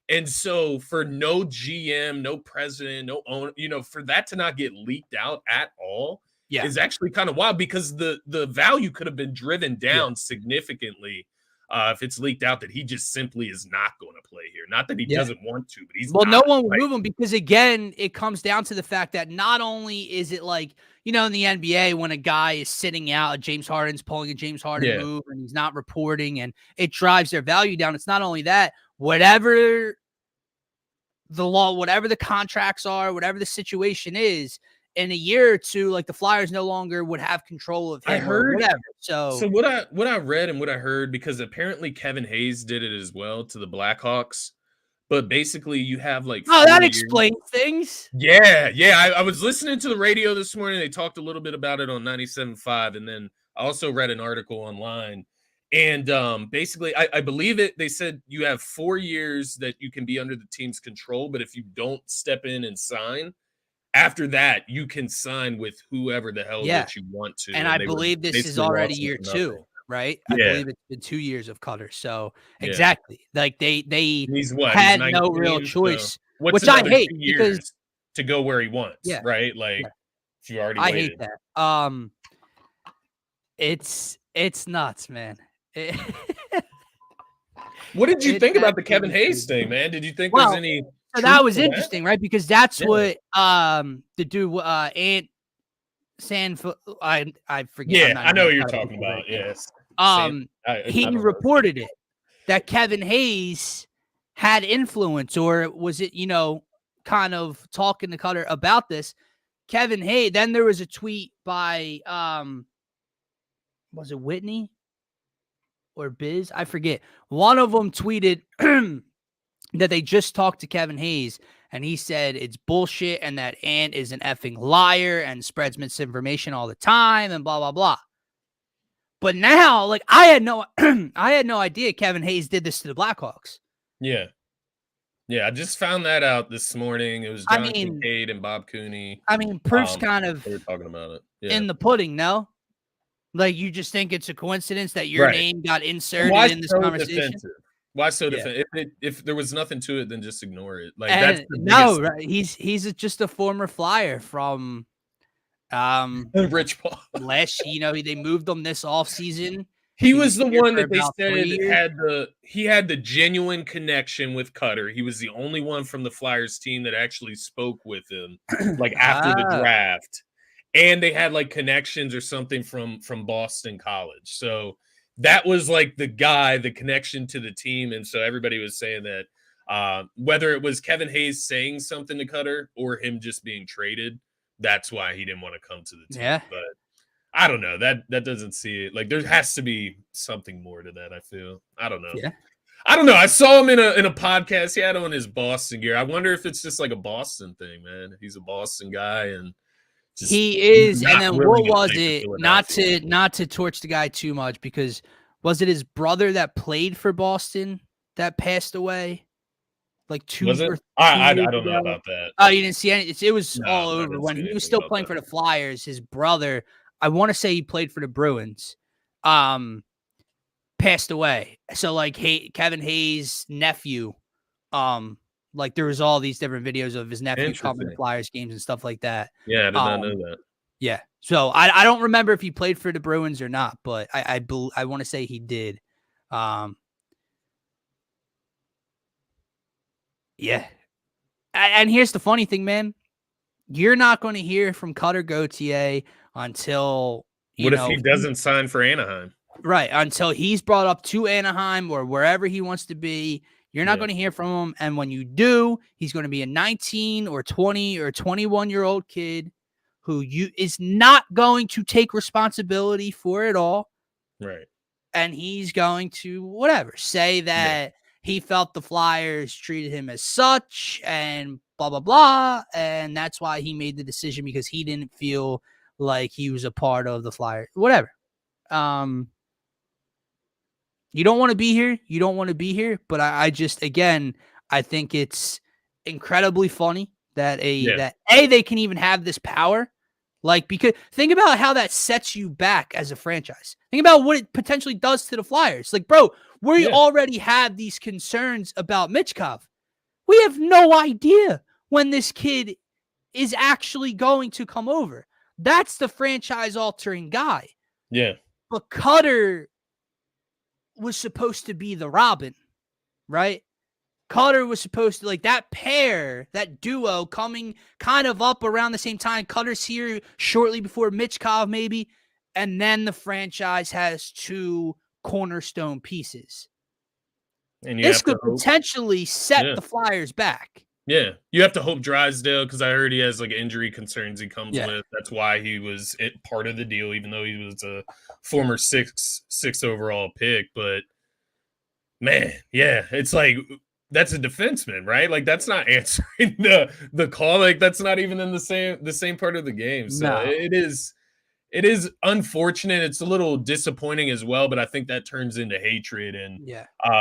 And so for no GM, no president, no owner, for that to not get leaked out at all is actually kind of wild, because the value could have been driven down significantly if it's leaked out that he just simply is not going to play here. Not that he doesn't want to, but he's no one will move him, because, again, it comes down to the fact that not only is it like, in the NBA, when a guy is sitting out, James Harden's pulling a James Harden move and he's not reporting and it drives their value down. It's not only that, whatever the law, whatever the contracts are, whatever the situation is, in a year or two, like, the Flyers no longer would have control of him. I heard whatever. So what I read and what I heard, because apparently Kevin Hayes did it as well to the Blackhawks, but basically you have like that explains things. Yeah. I was listening to the radio this morning. They talked a little bit about it on 97.5, and then I also read an article online. And basically, I believe it. They said you have 4 years that you can be under the team's control, but if you don't step in and sign, after that, you can sign with whoever the hell that you want to. And I believe this is already year 2, right? I believe it's been 2 years of Cutter. So exactly, like they had no real choice, which I hate, because to go where he wants, right? Like, if you already waited. I hate that. It's nuts, man. What did you It's think about the Kevin absolutely Hayes crazy. thing, man? Did you think there's Well, any so that truth was to that? interesting, right? Because that's Yeah. what the dude Ant Sanfo I forget. I'm Yeah, not I even know gonna what you're try to talking pronounce it right about. now. Yes. Sam, I He don't know. reported it that Kevin Hayes had influence, or was it, kind of talking to Cutter about this. Kevin Hayes, then there was a tweet by was it Whitney or Biz? I forget. One of them tweeted that they just talked to Kevin Hayes and he said it's bullshit and that Ant is an effing liar and spreads misinformation all the time and blah blah blah. But now, like, I had no idea Kevin Hayes did this to the Blackhawks. Yeah. Yeah, I just found that out this morning. It was I John mean, Kincaid and Bob Cooney. proof's kind of They were talking about it. Yeah. in the pudding, no? Like, you just think it's a coincidence that your Right. name got And inserted why in this so conversation? defensive? Why so Yeah. defensive? If there was nothing to it, then just ignore it. Like, that's And the no, biggest right? He's just a former Flyer from Rich Paul. they moved him this offseason. He He was was the here one for that they about 3 said years. had the genuine connection with Cutter. He was the only one from the Flyers team that actually spoke with him, like, after the draft. And they had, like, connections or something from Boston College. So that was, like, the guy, the connection to the team. And so everybody was saying that whether it was Kevin Hayes saying something to Cutter or him just being traded, that's why he didn't want to come to the team. Yeah. But I don't know. That doesn't see it. Like, there has to be something more to that, I feel. I don't know. Yeah. I don't know. I saw him in a podcast. He had on his Boston gear. I wonder if it's just like a Boston thing, man. He's a Boston guy and just he is. And then willing what to was play for it? Philadelphia. Not to torch the guy too much, because was it his brother that played for Boston that passed away? Like Was it? 2 I years don't know ago? about that. Oh, you didn't see any? It was No, all I over didn't when see he was anything still about playing that. for the Flyers. His brother, I want to say he played for the Bruins, passed away. So, like, Kevin Hayes' nephew, like, there was all these different videos of his nephew coming to Interesting. Flyers games and stuff like that. Yeah, I did not know that. Yeah. So I don't remember if he played for the Bruins or not, but I want to say he did. Yeah. And here's the funny thing, man. You're not going to hear from Cutter Gauthier until What if he doesn't sign for Anaheim? Right, until he's brought up to Anaheim or wherever he wants to be. You're not going to hear from him, and when you do, he's going to be a 19 or 20 or 21-year-old kid who is not going to take responsibility for it all. Right. And he's going to say that he felt the Flyers treated him as such and blah, blah, blah. And that's why he made the decision, because he didn't feel like he was a part of the Flyers. Whatever. You don't want to be here. You don't want to be here. But I just, again, I think it's incredibly funny that they can even have this power. Like, because think about how that sets you back as a franchise. Think about what it potentially does to the Flyers. Like, bro, we already have these concerns about Michkov. We have no idea when this kid is actually going to come over. That's the franchise-altering guy. Yeah. But Cutter was supposed to be the Robin, right? Cutter was supposed to, like, that pair, that duo coming kind of up around the same time. Cutter's here shortly before Michkov, maybe. And then the franchise has two cornerstone pieces. And this could potentially set the Flyers back. Yeah. You have to hope Drysdale, because I heard he has, like, injury concerns he comes with. That's why he was part of the deal, even though he was a former sixth overall pick. But, man, it's like, that's a defenseman, right? Like, that's not answering the call. Like, that's not even in the same part of the game. So it is unfortunate. It's a little disappointing as well, but I think that turns into hatred, and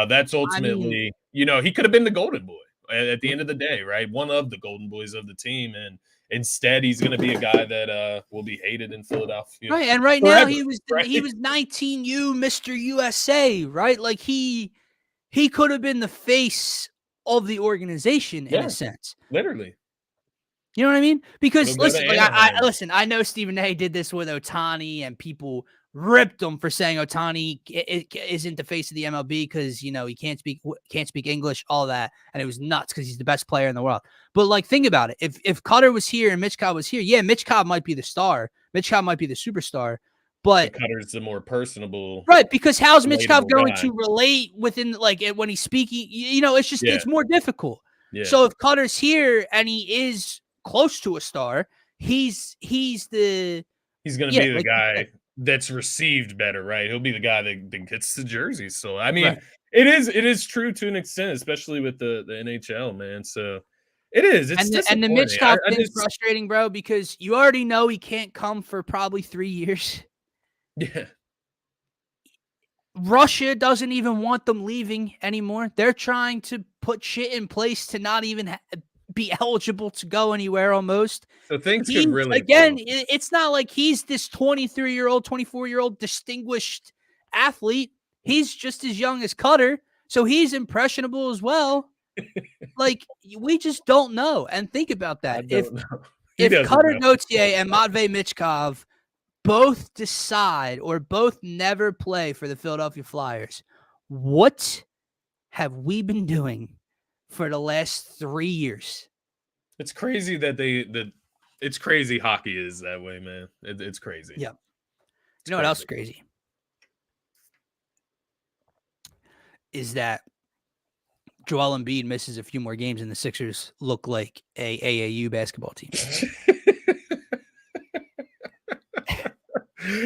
that's ultimately, he could have been the golden boy at the end of the day, right? One of the golden boys of the team, and instead he's going to be a guy that will be hated in Philadelphia. Right, and now he was 19U Mr. USA, right? Like, he could have been the face of the organization in a sense. Literally. You know what I mean? Because listen, I know Stephen A did this with Ohtani, and people ripped him for saying Ohtani isn't the face of the MLB because he can't speak English, all that, and it was nuts because he's the best player in the world. But like, think about it: if Cutter was here and Mitch Cobb was here, yeah, Mitch Cobb might be the star, Mitch Cobb might be the superstar, but Cutter's the more personable, right? Because how's Mitch Cobb going guy to relate within when he's speaking? It's just it's more difficult. Yeah. So if Cutter's here and he is close to a star, he's going to be the guy that's received better, right? He'll be the guy that gets the jersey. So I mean, it is true to an extent, especially with the NHL, man. So it is. It's and the Mitch Cobb thing's frustrating, bro, because you already know he can't come for probably 3 years. Yeah. Russia doesn't even want them leaving anymore. They're trying to put shit in place to not even be eligible to go anywhere almost. So things could really again, it's not like he's this 23-year-old, 24-year-old distinguished athlete. He's just as young as Cutter, so he's impressionable as well. Like, we just don't know. And think about that. If Cutter Gauthier and Matvei Michkov both decide or both never play for the Philadelphia Flyers, what have we been doing for the last 3 years? It's crazy that it's crazy hockey is that way, man. It's crazy. Yeah. You know what else is crazy? Is that Joel Embiid misses a few more games and the Sixers look like a AAU basketball team.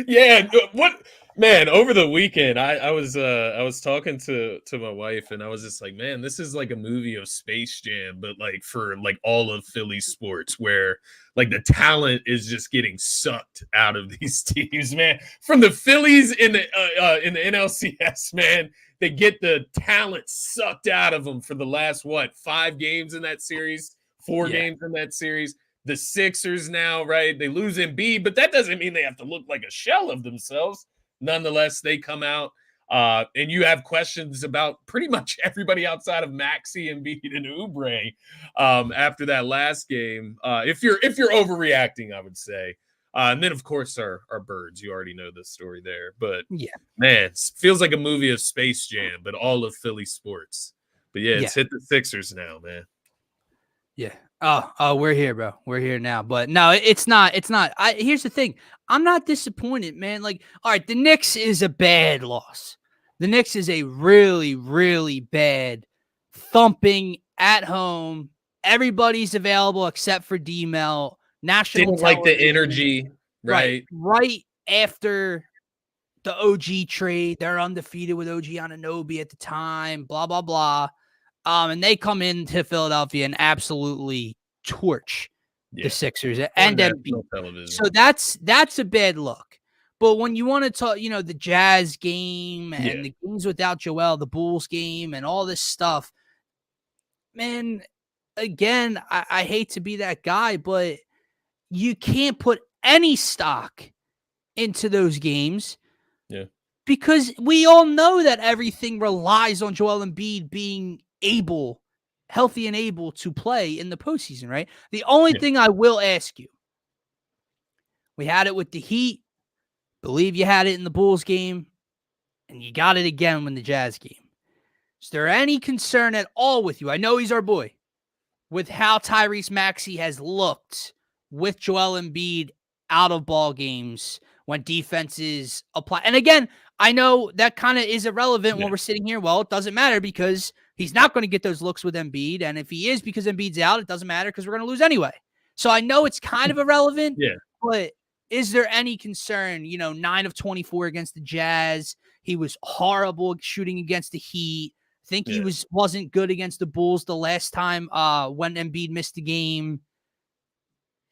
Yeah, what, man, over the weekend I was talking to my wife and I was just like, man, this is like a movie of Space Jam, but like for like all of Philly sports, where like the talent is just getting sucked out of these teams, man. From the Phillies in the NLCS, man, they get the talent sucked out of them for the last 5 games in that series, 4 games in that series. The Sixers now, right? They lose Embiid, but that doesn't mean they have to look like a shell of themselves. Nonetheless, they come out, and you have questions about pretty much everybody outside of Maxey, Embiid, and Oubre after that last game. If you're overreacting, I would say. And then, of course, our birds. You already know the story there. But, man, it feels like a movie of Space Jam, but all of Philly sports. But, it's hit the Sixers now, man. Yeah. Oh, we're here, bro. We're here now. But no, it's not. Here's the thing. I'm not disappointed, man. Like, all right, the Knicks is a bad loss. The Knicks is a really, really bad thumping at home. Everybody's available except for D-Mel. National didn't like the energy, right? Right after the OG trade. They're undefeated with OG Anunoby at the time, blah, blah, blah. And they come into Philadelphia and absolutely torch the Sixers and Embiid. So that's a bad look. But when you want to talk, the Jazz game and the games without Joel, the Bulls game and all this stuff, man, again, I hate to be that guy, but you can't put any stock into those games. Yeah. Because we all know that everything relies on Joel Embiid being healthy and able to play in the postseason, right? The only thing I will ask you, we had it with the Heat, believe you had it in the Bulls game, and you got it again in the Jazz game. Is there any concern at all with you? I know he's our boy, with how Tyrese Maxey has looked with Joel Embiid out of ball games when defenses apply. And again, I know that kind of is irrelevant when we're sitting here. Well, it doesn't matter because he's not going to get those looks with Embiid. And if he is because Embiid's out, it doesn't matter because we're going to lose anyway. So I know it's kind of irrelevant, but is there any concern? 9 of 24 against the Jazz. He was horrible shooting against the Heat. I think he wasn't good against the Bulls the last time when Embiid missed the game.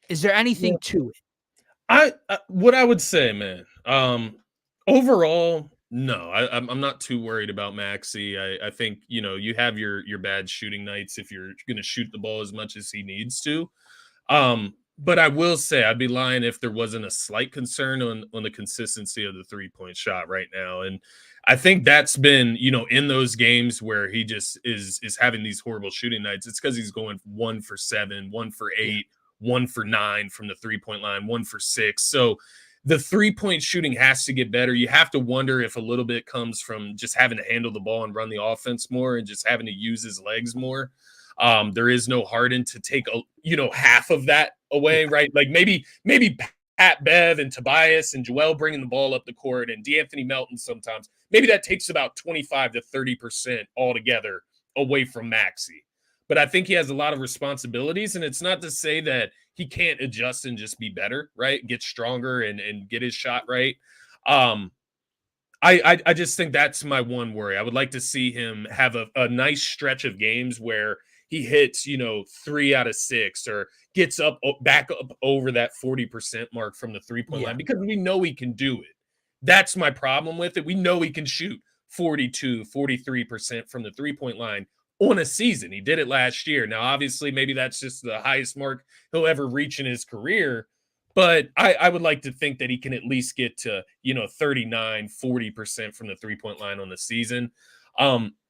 Is there anything to it? What I would say, man, overall, no, I'm not too worried about Maxey. I think, you have your bad shooting nights if you're going to shoot the ball as much as he needs to. But I will say I'd be lying if there wasn't a slight concern on the consistency of the 3-point shot right now. And I think that's been, in those games where he just is having these horrible shooting nights. It's because he's going 1 for 7, 1 for 8, 1 for 9 from the 3-point line, 1 for 6. So the 3-point shooting has to get better. You have to wonder if a little bit comes from just having to handle the ball and run the offense more and just having to use his legs more. There is no Harden to take half of that away, right? Like maybe Pat Bev and Tobias and Joel bringing the ball up the court and D'Anthony Melton sometimes. Maybe that takes about 25 to 30% altogether away from Maxey. But I think he has a lot of responsibilities, and it's not to say that he can't adjust and just be better, right? Get stronger and get his shot right. I just think that's my one worry. I would like to see him have a nice stretch of games where he hits, 3 out of 6 or gets back up over that 40% mark from the 3-point line, because we know he can do it. That's my problem with it. We know he can shoot 42, 43% from the 3-point line on a season. He did it last year. Now, obviously, maybe that's just the highest mark he'll ever reach in his career. But I would like to think that he can at least get to, 39, 40% from the 3-point line on the season.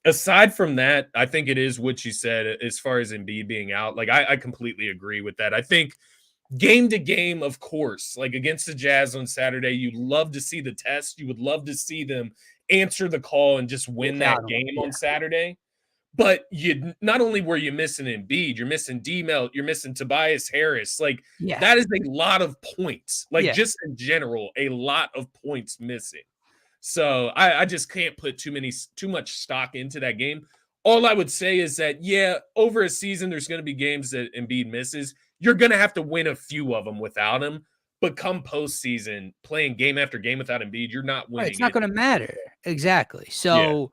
Aside from that, I think it is what you said as far as Embiid being out. Like, I completely agree with that. I think game to game, of course, like against the Jazz on Saturday, you'd love to see the test. You would love to see them answer the call and just win that game on Saturday. But you not only were you missing Embiid, you're missing D-Melt, you're missing Tobias Harris. Like, that is a lot of points. Like, just in general, a lot of points missing. So I just can't put too much stock into that game. All I would say is that, over a season, there's going to be games that Embiid misses. You're going to have to win a few of them without him. But come postseason, playing game after game without Embiid, you're not winning. Right, it's not going to matter. Exactly. So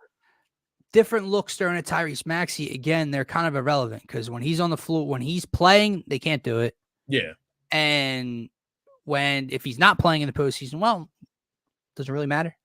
different looks during a Tyrese Maxey, again, they're kind of irrelevant because when he's on the floor, when he's playing, they can't do it. Yeah. And if he's not playing in the postseason, well, doesn't really matter.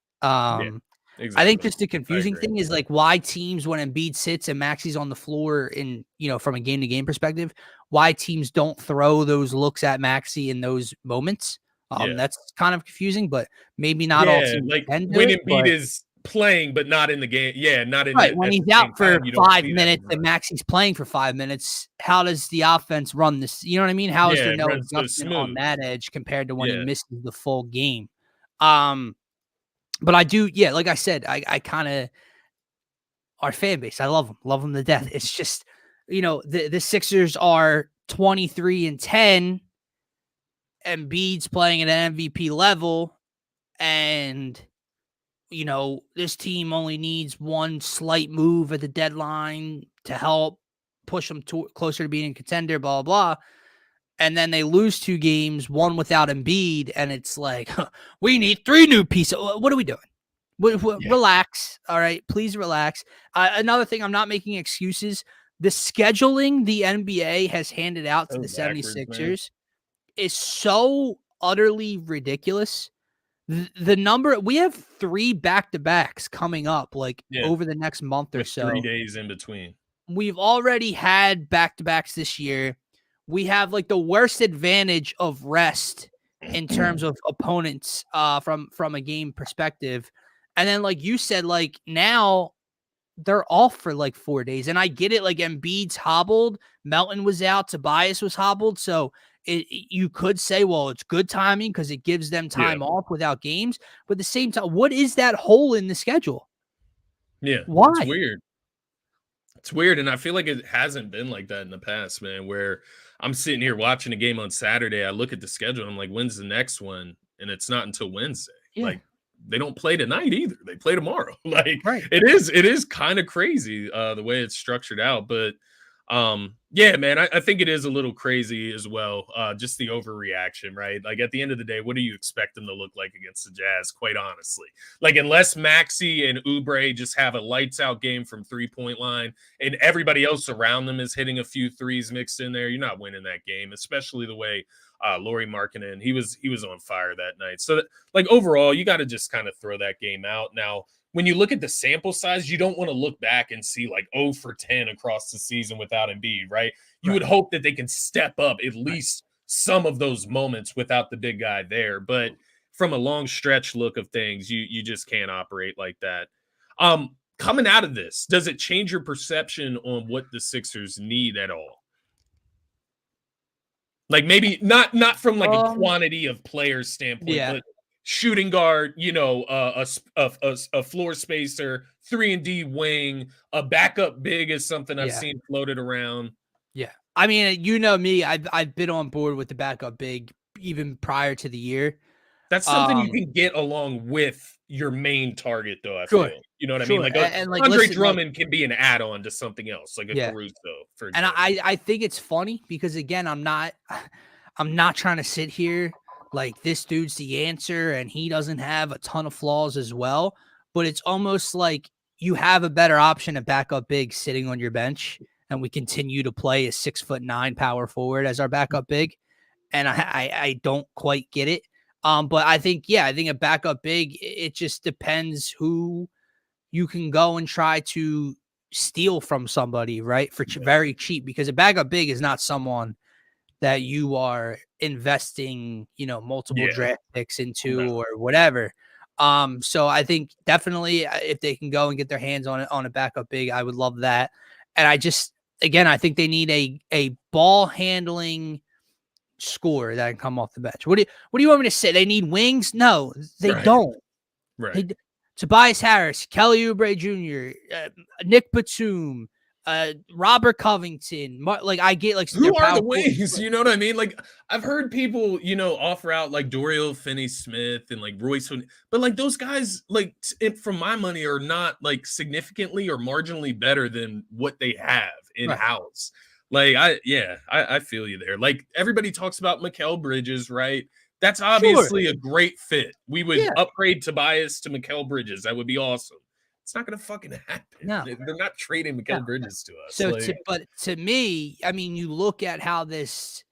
Exactly. I think just the confusing thing is like why teams, when Embiid sits and Maxey's on the floor in, from a game to game perspective, why teams don't throw those looks at Maxey in those moments. That's kind of confusing, but maybe not all teams like can do when it, Embiid is playing, but not in the game. Yeah, not in right. When he's out for 5 minutes and Maxey's playing for 5 minutes, how does the offense run this? You know what I mean? How is there no adjustment on that edge compared to when he misses the full game? But I do, like I said, I kind of, our fan base, I love them to death. It's just, the Sixers are 23-10, Embiid's playing at an MVP level, and this team only needs one slight move at the deadline to help push them closer to being a contender, blah, blah, blah. And then they lose 2 games, one without Embiid, and it's like, we need 3 new pieces. What are we doing? Relax. All right, please relax. Another thing, I'm not making excuses. The scheduling the NBA has handed out to the 76ers is so utterly ridiculous. The number, we have 3 back-to-backs coming up over the next month or so. 3 days in between. We've already had back-to-backs this year. We have the worst advantage of rest in terms of opponents from a game perspective. And then like you said, now they're off for 4 days. And I get it. Embiid's hobbled. Melton was out. Tobias was hobbled. So you could say, well, it's good timing because it gives them time off without games. But at the same time, what is that hole in the schedule? Yeah. Why? It's weird. It's weird. And I feel like it hasn't been like that in the past, man, where I'm sitting here watching a game on Saturday. I look at the schedule. And I'm like, when's the next one? And it's not until Wednesday. Yeah. They don't play tonight either. They play tomorrow. It is kind of crazy the way it's structured out. But man, I think it is a little crazy as well. Just the overreaction, right? At the end of the day, what do you expect them to look like against the Jazz? Quite honestly, unless Maxey and Oubre just have a lights out game from 3-point line and everybody else around them is hitting a few threes mixed in there, you're not winning that game, especially the way Lauri Markkanen, he was on fire that night. So overall, you got to just kind of throw that game out. Now, when you look at the sample size, you don't want to look back and see 0 for 10 across the season without Embiid, right? You would hope that they can step up at least some of those moments without the big guy there. But from a long stretch look of things, you just can't operate like that. Coming out of this, does it change your perception on what the Sixers need at all? Like maybe not from like a quantity of players standpoint, Yeah. but shooting guard, a floor spacer, 3-and-D wing, a backup big is something I've seen floated around. Yeah. I mean, you know me, I've been on board with the backup big even prior to the year. That's something you can get along with your main target, though, I Sure. feel. You know what I mean? Sure. Like, And like, Andre listen, Drummond can be an add-on to something else, like a Caruso, for and example. I think it's funny because, again, I'm not trying to sit here like this dude's the answer and he doesn't have a ton of flaws as well, but it's almost like you have a better option at backup big sitting on your bench, and we continue to play a 6'9" power forward as our backup big. And I don't quite get it. But I think a backup big, it just depends who you can go and try to steal from somebody, right? For very cheap, because a backup big is not someone that you are investing, multiple draft picks into or whatever. So I think definitely if they can go and get their hands on a backup big, I would love that. And I think they need a ball handling scorer that can come off the bench. What do you want me to say? They need wings? No, they don't. Right. Tobias Harris, Kelly Oubre Jr., Nick Batum, Robert Covington. I get like who are the wings? You know what I mean? Like I've heard people, offer out like Dorial Finney-Smith and like Royce, but like those guys, like from my money, are not like significantly or marginally better than what they have in house. Like I feel you there. Like everybody talks about Mikal Bridges, right? That's obviously a great fit. We would upgrade Tobias to Mikal Bridges. That would be awesome. It's not going to fucking happen. No. They're not trading Mikal Bridges to us. So, but to me, I mean, you look at how this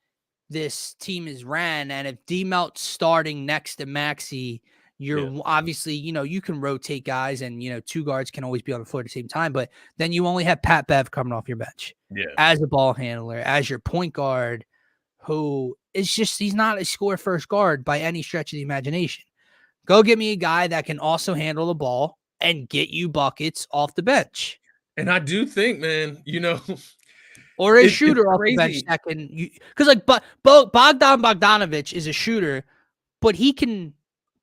team is ran, and if D-Melt's starting next to Maxey, you're obviously, you can rotate guys, and, two guards can always be on the floor at the same time, but then you only have Pat Bev coming off your bench as a ball handler, as your point guard, who is he's not a score first guard by any stretch of the imagination. Go get me a guy that can also handle the ball and get you buckets off the bench. And I do think, man, or a shooter off the bench that can, because like Bogdan Bogdanović is a shooter, but he can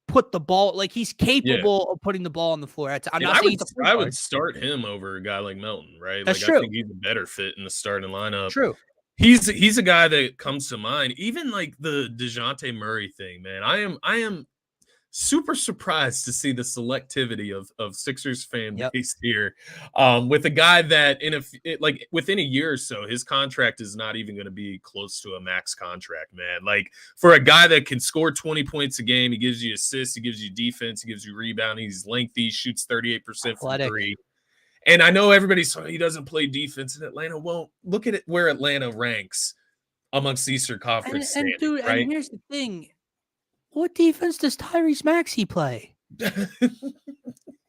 put the ball, like he's capable of putting the ball on the floor. I would start him over a guy like Melton, right? That's like true. I think he's a better fit in the starting lineup. True. He's a guy that comes to mind. Even like the DeJounte Murray thing, man. I am super surprised to see the selectivity of Sixers fan base here, with a guy that within a year or so, his contract is not even going to be close to a max contract, man. Like for a guy that can score 20 points a game, he gives you assists, he gives you defense, he gives you rebounding, he's lengthy, shoots 38% from three. And I know everybody's saying he doesn't play defense in Atlanta. Well, look at it where Atlanta ranks amongst Eastern Conference standing, dude, right? And here's the thing. What defense does Tyrese Maxey play?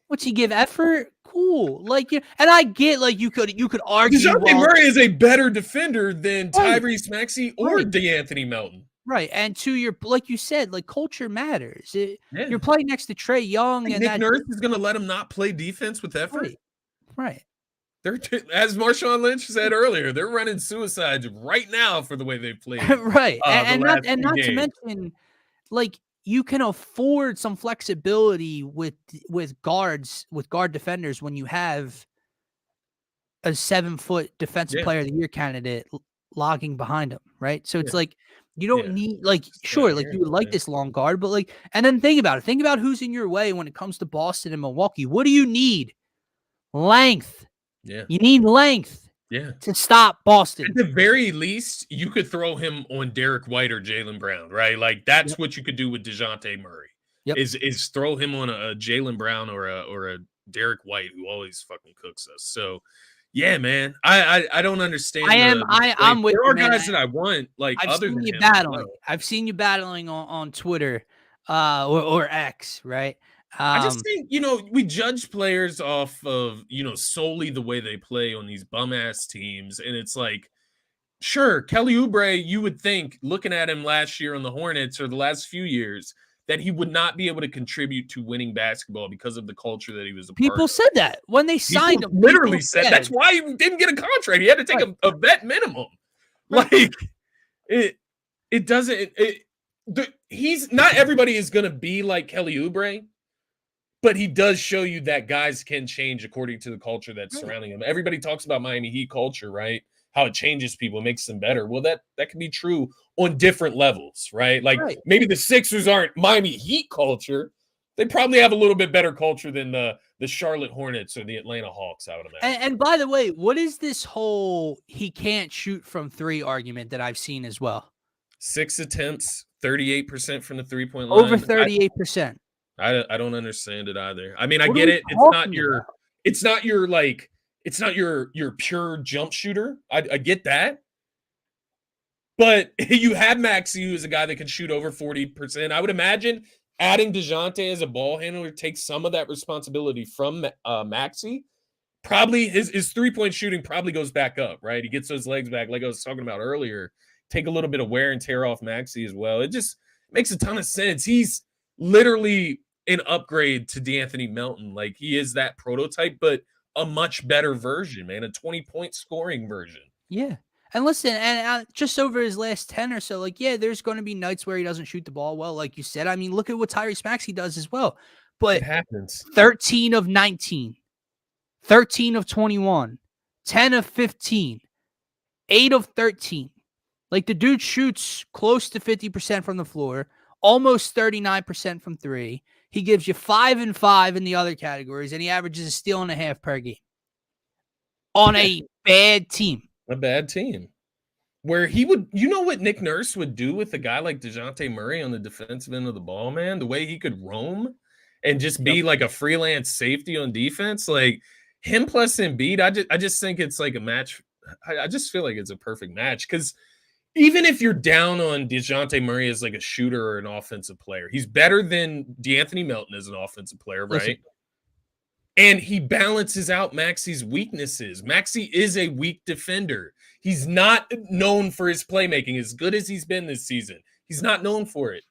What's he give effort? Cool. Like, and I get like you could argue DeJounte Murray is a better defender than Tyrese Maxey or DeAnthony Melton. Right. And to your, like you said, like culture matters. You're playing next to Trae Young, and Nick Nurse is going to let him not play defense with effort. Right. They're, as Marshawn Lynch said earlier, they're running suicides right now for the way they played. Right. And not to mention, like, you can afford some flexibility with guard defenders when you have a 7-foot defensive player of the year candidate logging behind him, right? So it's like you don't need, like, sure, like you would like this long guard, but like, and then think about it. Think about who's in your way when it comes to Boston and Milwaukee. What do you need? Length. Yeah. You need length. To stop Boston. At the very least, you could throw him on Derek White or Jaylen Brown, right? Like that's what you could do with DeJounte Murray. Is throw him on a Jaylen Brown or a Derek White, who always fucking cooks us. So yeah, man. I don't understand. I'm with there you, are man. guys that I want, like I've other seen than you him. battling. I've seen you battling on Twitter, or X, right? I just think, we judge players off of, solely the way they play on these bum ass teams. And it's like, sure, Kelly Oubre, you would think, looking at him last year on the Hornets or the last few years, that he would not be able to contribute to winning basketball because of the culture that he was a part of. People said that when they signed him. Literally said that's why he didn't get a contract. He had to take a vet minimum. Right. Like it doesn't. He's not everybody is going to be like Kelly Oubre, but he does show you that guys can change according to the culture that's Right. surrounding them. Everybody talks about Miami Heat culture, right? How it changes people, makes them better. Well, that can be true on different levels, right? Like Right. maybe the Sixers aren't Miami Heat culture. They probably have a little bit better culture than the Charlotte Hornets or the Atlanta Hawks, I would imagine. And by the way, what is this whole he can't shoot from three argument that I've seen as well? 6 attempts, 38% from the three-point Over line. 38%. I don't understand it either. I mean, I What are get we it. talking about? It's not your like it's not your pure jump shooter. I get that. But you have Maxey, who's a guy that can shoot over 40%. I would imagine adding DeJounte as a ball handler takes some of that responsibility from Maxey. Probably his three-point shooting probably goes back up, right? He gets those legs back, like I was talking about earlier. Take a little bit of wear and tear off Maxey as well. It just makes a ton of sense. He's literally an upgrade to DeAnthony Melton. Like he is that prototype, but a much better version, man. A 20-point scoring version. Yeah. And listen, and just over his last 10 or so, like, yeah, there's going to be nights where he doesn't shoot the ball well, like you said. I mean, look at what Tyrese Maxey does as well. But It happens. 13 of 19, 13 of 21, 10 of 15, 8 of 13. Like the dude shoots close to 50% from the floor, almost 39% from three. He gives you 5 and 5 in the other categories, and he averages a steal and a half per game on a bad team. A bad team. Where he would, you know what Nick Nurse would do with a guy like DeJounte Murray on the defensive end of the ball, man? The way he could roam and just be like a freelance safety on defense. Like him plus Embiid, I just think it's like a match. I just feel like it's a perfect match because even if you're down on DeJounte Murray as like a shooter or an offensive player, he's better than DeAnthony Melton as an offensive player, right? Listen. And he balances out Maxey's weaknesses. Maxey is a weak defender. He's not known for his playmaking as good as he's been this season. He's not known for it.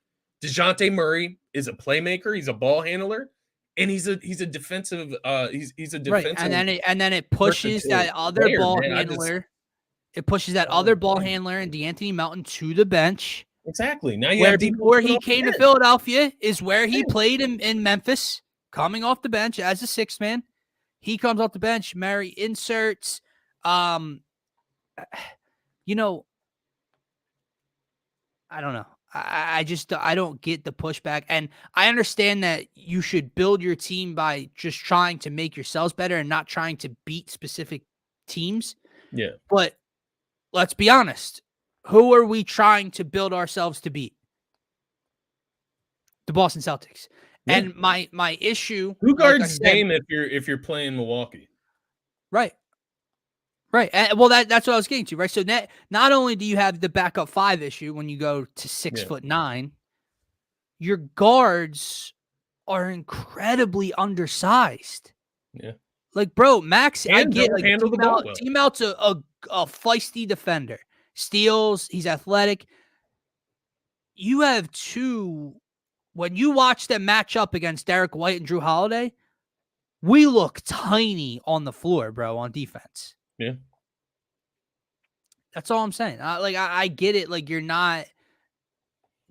DeJounte Murray is a playmaker. He's a ball handler, and he's a defensive. He's a defensive. Right, and then it pushes that other ball handler. It pushes that other ball handler and DeAnthony Melton to the bench. Exactly. Now you where have before he came to Philadelphia is where he played in Memphis. Coming off the bench as a sixth man. He comes off the bench. Murray inserts. You know, I don't know. I don't get the pushback. And I understand that you should build your team by just trying to make yourselves better and not trying to beat specific teams. Yeah. But let's be honest. Who are we trying to build ourselves to beat? The Boston Celtics. Yeah. And my issue, who guards Dame if you're playing Milwaukee, right? And, well, that's what I was getting to, right? So not only do you have the backup 5 issue when you go to 6'9", your guards are incredibly undersized. Yeah, like bro, Max, I get like T-Mout's a feisty defender, steals, he's athletic. You have two. When you watch them match up against Derek White and Drew Holiday, we look tiny on the floor, bro, on defense. Yeah. That's all I'm saying. I get it. Like, you're not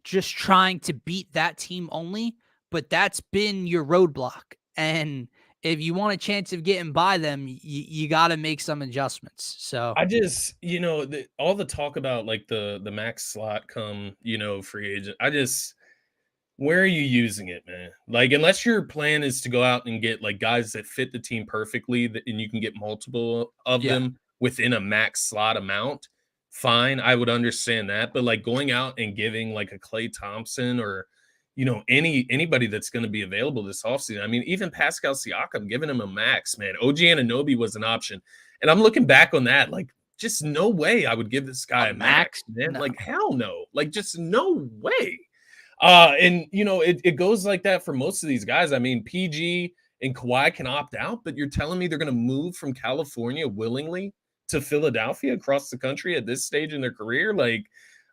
just trying to beat that team only, but that's been your roadblock. And if you want a chance of getting by them, you got to make some adjustments. So I just, all the talk about like the max slot come, free agent, where are you using it, man? Like, unless your plan is to go out and get like guys that fit the team perfectly and you can get multiple of them within a max slot amount, fine. I would understand that. But like going out and giving like a Klay Thompson or, anybody that's going to be available this offseason. I mean, even Pascal Siakam, giving him a max, man. OG Anunoby was an option. And I'm looking back on that, like, just no way I would give this guy a max, man. No. Like, hell no. Like, just no way. And it goes like that for most of these guys. I mean, PG and Kawhi can opt out, but you're telling me they're going to move from California willingly to Philadelphia across the country at this stage in their career? Like,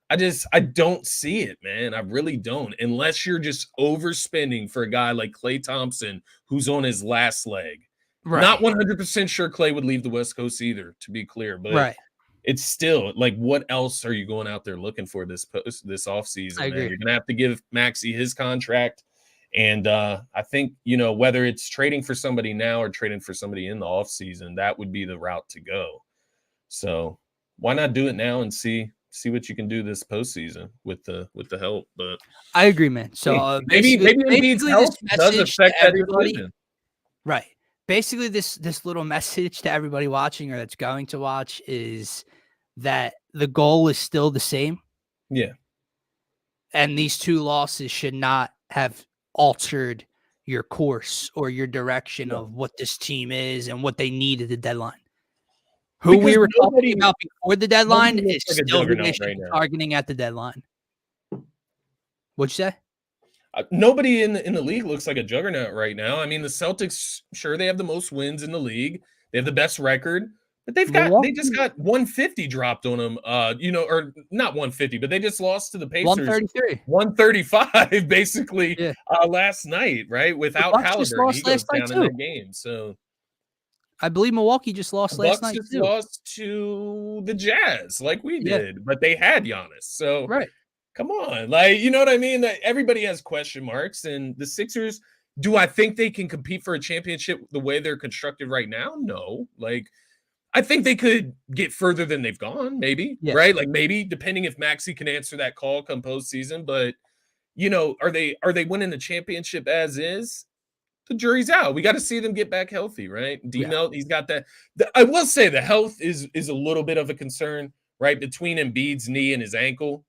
I don't see it, man. I really don't. Unless you're just overspending for a guy like Klay Thompson, who's on his last leg. Right. Not 100% sure Klay would leave the West Coast either, to be clear. But it's still like, what else are you going out there looking for this offseason, I man? agree. You're gonna have to give Maxey his contract. And I think, whether it's trading for somebody now or trading for somebody in the offseason, that would be the route to go. So why not do it now and see what you can do this postseason with the help? But I agree, man. So hey, maybe basically, Embiid's this health does message to affect that everybody, decision. right? Basically, this little message to everybody watching or that's going to watch is that the goal is still the same. Yeah. And these 2 losses should not have altered your course or your direction of what this team is and what they need at the deadline. Who Because we were nobody talking about before the deadline looks is like a still who they juggernaut should right be now. targeting at the deadline. What'd you say? Nobody in the league looks like a juggernaut right now. I mean, the Celtics, sure, they have the most wins in the league. They have the best record, but they just Milwaukee, got 150 dropped on them. Or not 150, but they just lost to the Pacers 133. 135 basically Yeah. last night, right? The Without Bucs just Halliburton, he lost goes last night down in too. that game. So I believe Milwaukee just lost the last Bucs night just too. lost to the Jazz like we Yeah. did, but they had Giannis. So Right. come on, like, you know what I mean? That everybody has question marks, and the Sixers, do I think they can compete for a championship the way they're constructed right now? No. Like, I think they could get further than they've gone, maybe, Yeah. right? Like, maybe depending if Maxey can answer that call come postseason. But are they winning the championship as is? The jury's out. We got to see them get back healthy, right? Yeah. D-Melt, he's got that. I will say the health is a little bit of a concern, right? Between Embiid's knee and his ankle.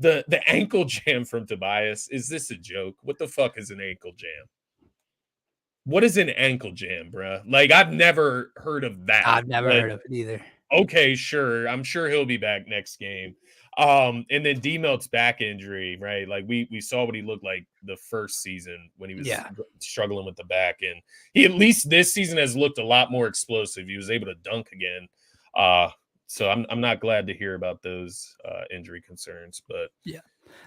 The ankle jam from Tobias, is this a joke? What the fuck is an ankle jam? What is an ankle jam, bruh? Like, I've never heard of that. I've never heard of it either. Okay, sure. I'm sure he'll be back next game. And then D-Melt's back injury, right? Like, we saw what he looked like the first season when he was struggling with the back, and he, at least this season, has looked a lot more explosive. He was able to dunk again. So I'm not glad to hear about those injury concerns, but yeah,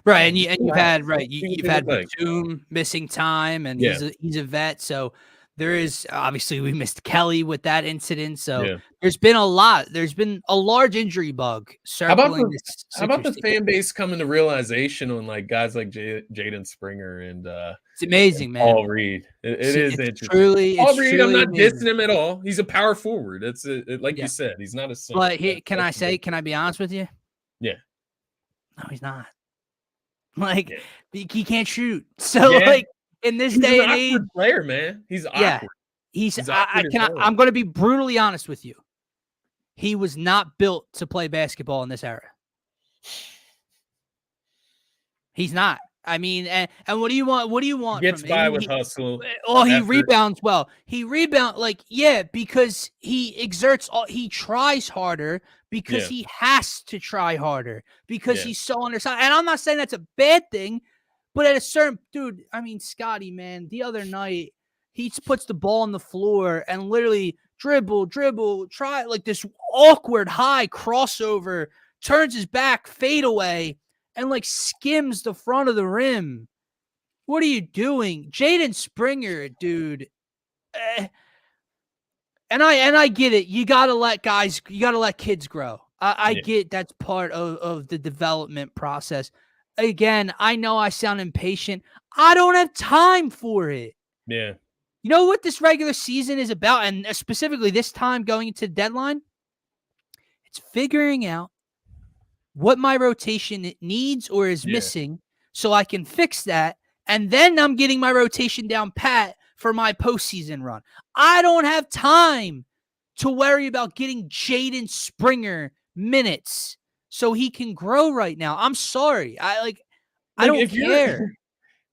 right. And you've had you've had Batum missing time, and he's a vet. So there is, obviously, we missed Kelly with that incident. So there's been a lot. There's been a large injury bug circling this. How about the fan base coming to realization on like guys like Jaden Springer and it's amazing, man. Paul Reed. It is interesting. Paul Reed, I'm not dissing him at all. He's a power forward. It's like you said, he's not a center. But can I be honest with you? Yeah. No, he's not. Like, he can't shoot. So like, in this day and age, player, man, he's awkward. I'm going to be brutally honest with you. He was not built to play basketball in this era. He's not. I mean, and what do you want? What do you want? Gets by with hustle. Oh, he rebounds well. Because he exerts. He tries harder because he has to try harder because he's so undersized. And I'm not saying that's a bad thing, but at a certain dude, I mean, Scotty, man, the other night he puts the ball on the floor and literally dribble, try like this awkward high crossover, turns his back, fade away, and like skims the front of the rim. What are you doing? Jaden Springer, dude. And I get it. You got to let kids grow. I get that's part of the development process. Again, I know I sound impatient. I don't have time for it. Yeah. You know what this regular season is about, and specifically this time going into the deadline? It's figuring out what my rotation needs or is missing so I can fix that, and then I'm getting my rotation down pat for my postseason run. I don't have time to worry about getting Jaden Springer minutes so he can grow right now. I'm sorry. I don't care.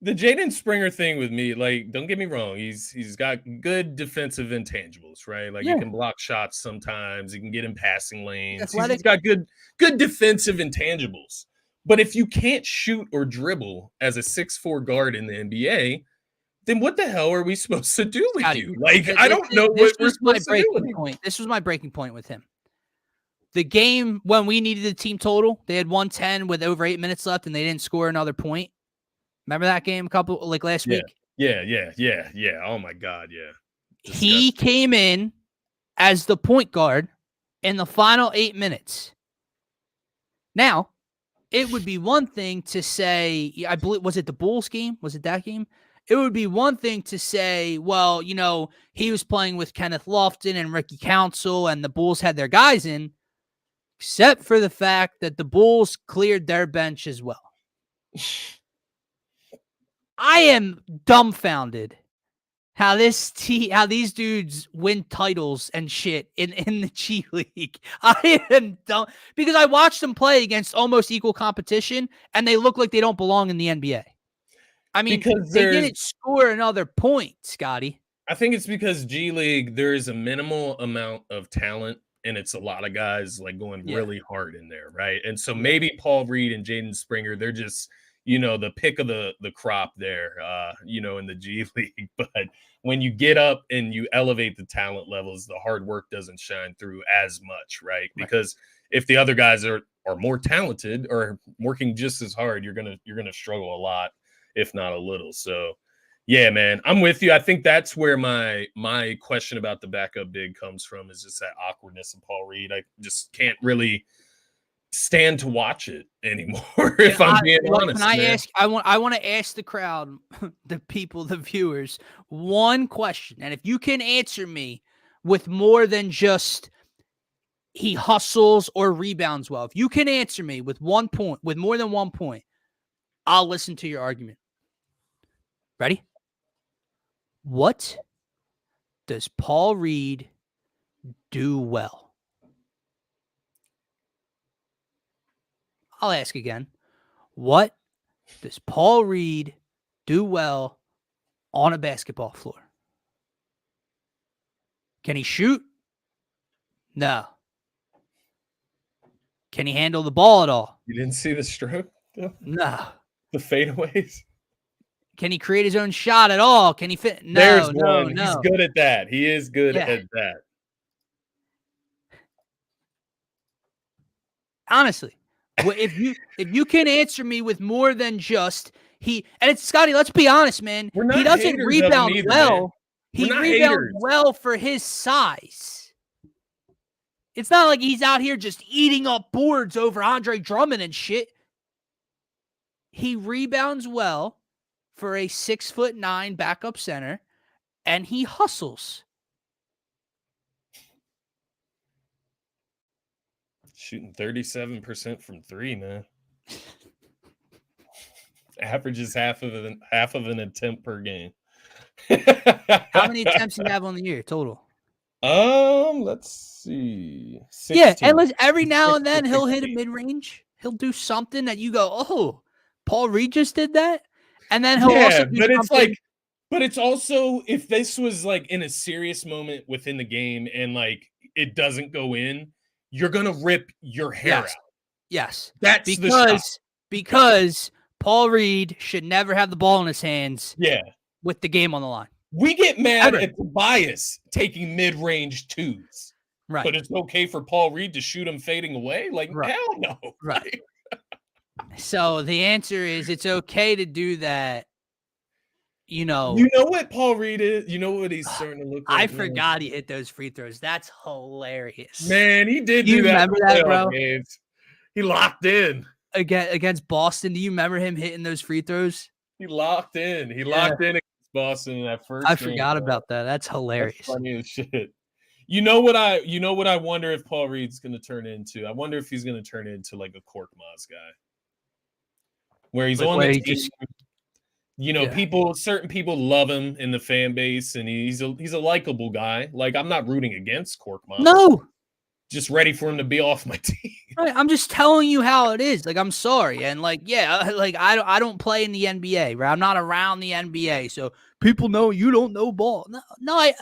The Jaden Springer thing with me, like, don't get me wrong. He's got good defensive intangibles, right? Like, he can block shots sometimes. He can get in passing lanes. He's got good defensive intangibles. But if you can't shoot or dribble as a 6'4" guard in the NBA, then what the hell are we supposed to do with you? Like, I don't know what we're supposed to do with you. This was my breaking point with him. The game when we needed the team total, they had 110 with over 8 minutes left, and they didn't score another point. Remember that game last week? Yeah. Oh my God, yeah. Disgusting. He came in as the point guard in the final 8 minutes. Now, it would be one thing to say, I believe, was it the Bulls game? Was it that game? It would be one thing to say, well, he was playing with Kenneth Lofton and Ricky Council, and the Bulls had their guys in, except for the fact that the Bulls cleared their bench as well. I am dumbfounded how these dudes win titles and shit in the G League. I am dumb because I watched them play against almost equal competition, and they look like they don't belong in the NBA. I mean, because they didn't score another point, Scotty. I think it's because G League, there is a minimal amount of talent, and it's a lot of guys like going really hard in there, right? And so maybe Paul Reed and Jaden Springer, they're just, the pick of the crop there, in the G League. But when you get up and you elevate the talent levels, the hard work doesn't shine through as much, right? Because if the other guys are more talented or working just as hard, you're gonna struggle a lot, if not a little. So yeah, man, I'm with you. I think that's where my question about the backup big comes from, is just that awkwardness of Paul Reed. I just can't really stand to watch it anymore, if I'm being honest. I want to ask the crowd, the people, the viewers, one question. And if you can answer me with more than just he hustles or rebounds well, if you can answer me with more than 1 point, I'll listen to your argument. Ready? What does Paul Reed do well? I'll ask again. What does Paul Reed do well on a basketball floor? Can he shoot? No. Can he handle the ball at all? You didn't see the stroke? No. The fadeaways? Can he create his own shot at all? Can he fit? No, There's no, one. no. He's good at that. He is good at that. Honestly, if you can answer me with more than just and it's Scotty, let's be honest, man. He doesn't rebound well. He rebounds well for his size. It's not like he's out here just eating up boards over Andre Drummond and shit. He rebounds well for a 6'9" backup center, and he hustles. Shooting 37% from three, man. Averages half of an attempt per game. How many attempts do you have on the year total? Let's see. 16. Yeah, and every now and then he'll hit a mid-range. He'll do something that you go, oh, Paul Reed just did that? And then he'll also do something. But it's also, if this was like in a serious moment within the game and like it doesn't go in, you're gonna rip your hair out. Yes. That's because Paul Reed should never have the ball in his hands. Yeah. With the game on the line. We get mad at Tobias taking mid-range twos. Right. But it's okay for Paul Reed to shoot him fading away? Like, hell no. Right. So the answer is it's okay to do that. You know what Paul Reed is? You know what he's starting to look like? I forgot he hit those free throws. That's hilarious. Man, he did do that. Remember that, bro? Games. He locked in. Against Boston. Do you remember him hitting those free throws? He locked in. He locked in against Boston in that first game. Forgot about that. That's hilarious. That's funny as shit. You know what I wonder if Paul Reed's going to turn into? I wonder if he's going to turn into like a Korkmaz guy. Where he's on the team. Certain people love him in the fan base, and he's a likable guy. Like, I'm not rooting against Korkmaz. No. Just ready for him to be off my team. Right, I'm just telling you how it is. Like, I'm sorry. And I don't play in the NBA, right? I'm not around the NBA. So people know you don't know ball. No, I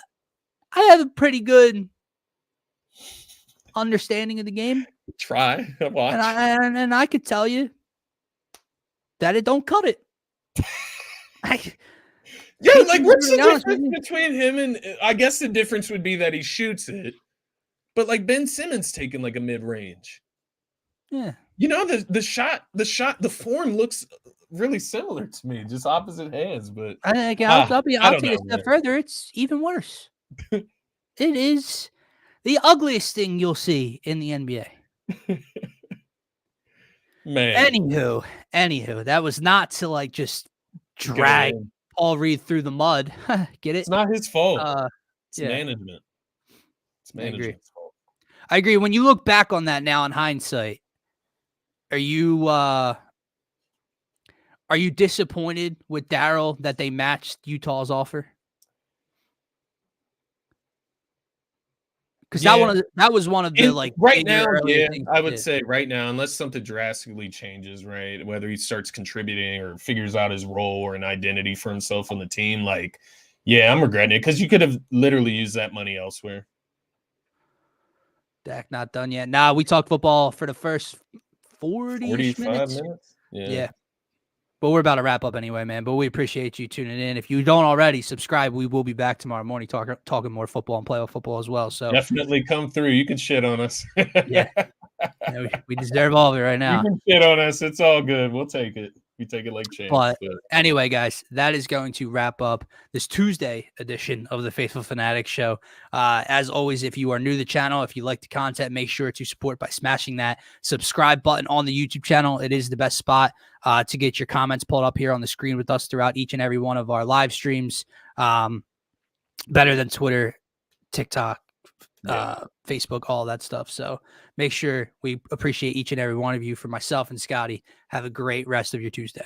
have a pretty good understanding of the game. Try. Watch. And I could tell you that it don't cut it. What's the difference between him and I guess the difference would be that he shoots it, but like Ben Simmons taking like a mid-range. Yeah. The form looks really similar to me, just opposite hands. But I'll take it a step further. It's even worse. It is The ugliest thing you'll see in the NBA. Man. Anywho, that was not to like just Go drag in. Paul Reed through the mud. Get it? It's not his fault. It's Yeah, management. It's I agree. management's fault. I agree. When you look back on that now in hindsight, are you disappointed with Daryl that they matched Utah's offer? Because Yeah. that was one of the like right bigger now, earlier yeah, things I he would did. say right now, unless something drastically changes, right? Whether he starts contributing or figures out his role or an identity for himself on the team, like, yeah, I'm regretting it because you could have literally used that money elsewhere. Dak not done yet. Nah, we talked football for the first 40-ish 45 minutes. minutes? Yeah. But we're about to wrap up anyway, man. But we appreciate you tuning in. If you don't already, subscribe. We will be back tomorrow morning talking more football and playoff football as well. So Definitely come through. You can shit on us. yeah, we deserve all of it right You now. can shit on us. It's all good. We'll take it. We take it like champs. But anyway, guys, that is going to wrap up this Tuesday edition of the Phaithful Phanatics show. As always, if you are new to the channel, if you like the content, make sure to support by smashing that subscribe button on the YouTube channel. It is the best spot to get your comments pulled up here on the screen with us throughout each and every one of our live streams. Better than Twitter, TikTok, Facebook, all that stuff. So make sure we appreciate each and every one of you. For myself and Scotty, have a great rest of your Tuesday.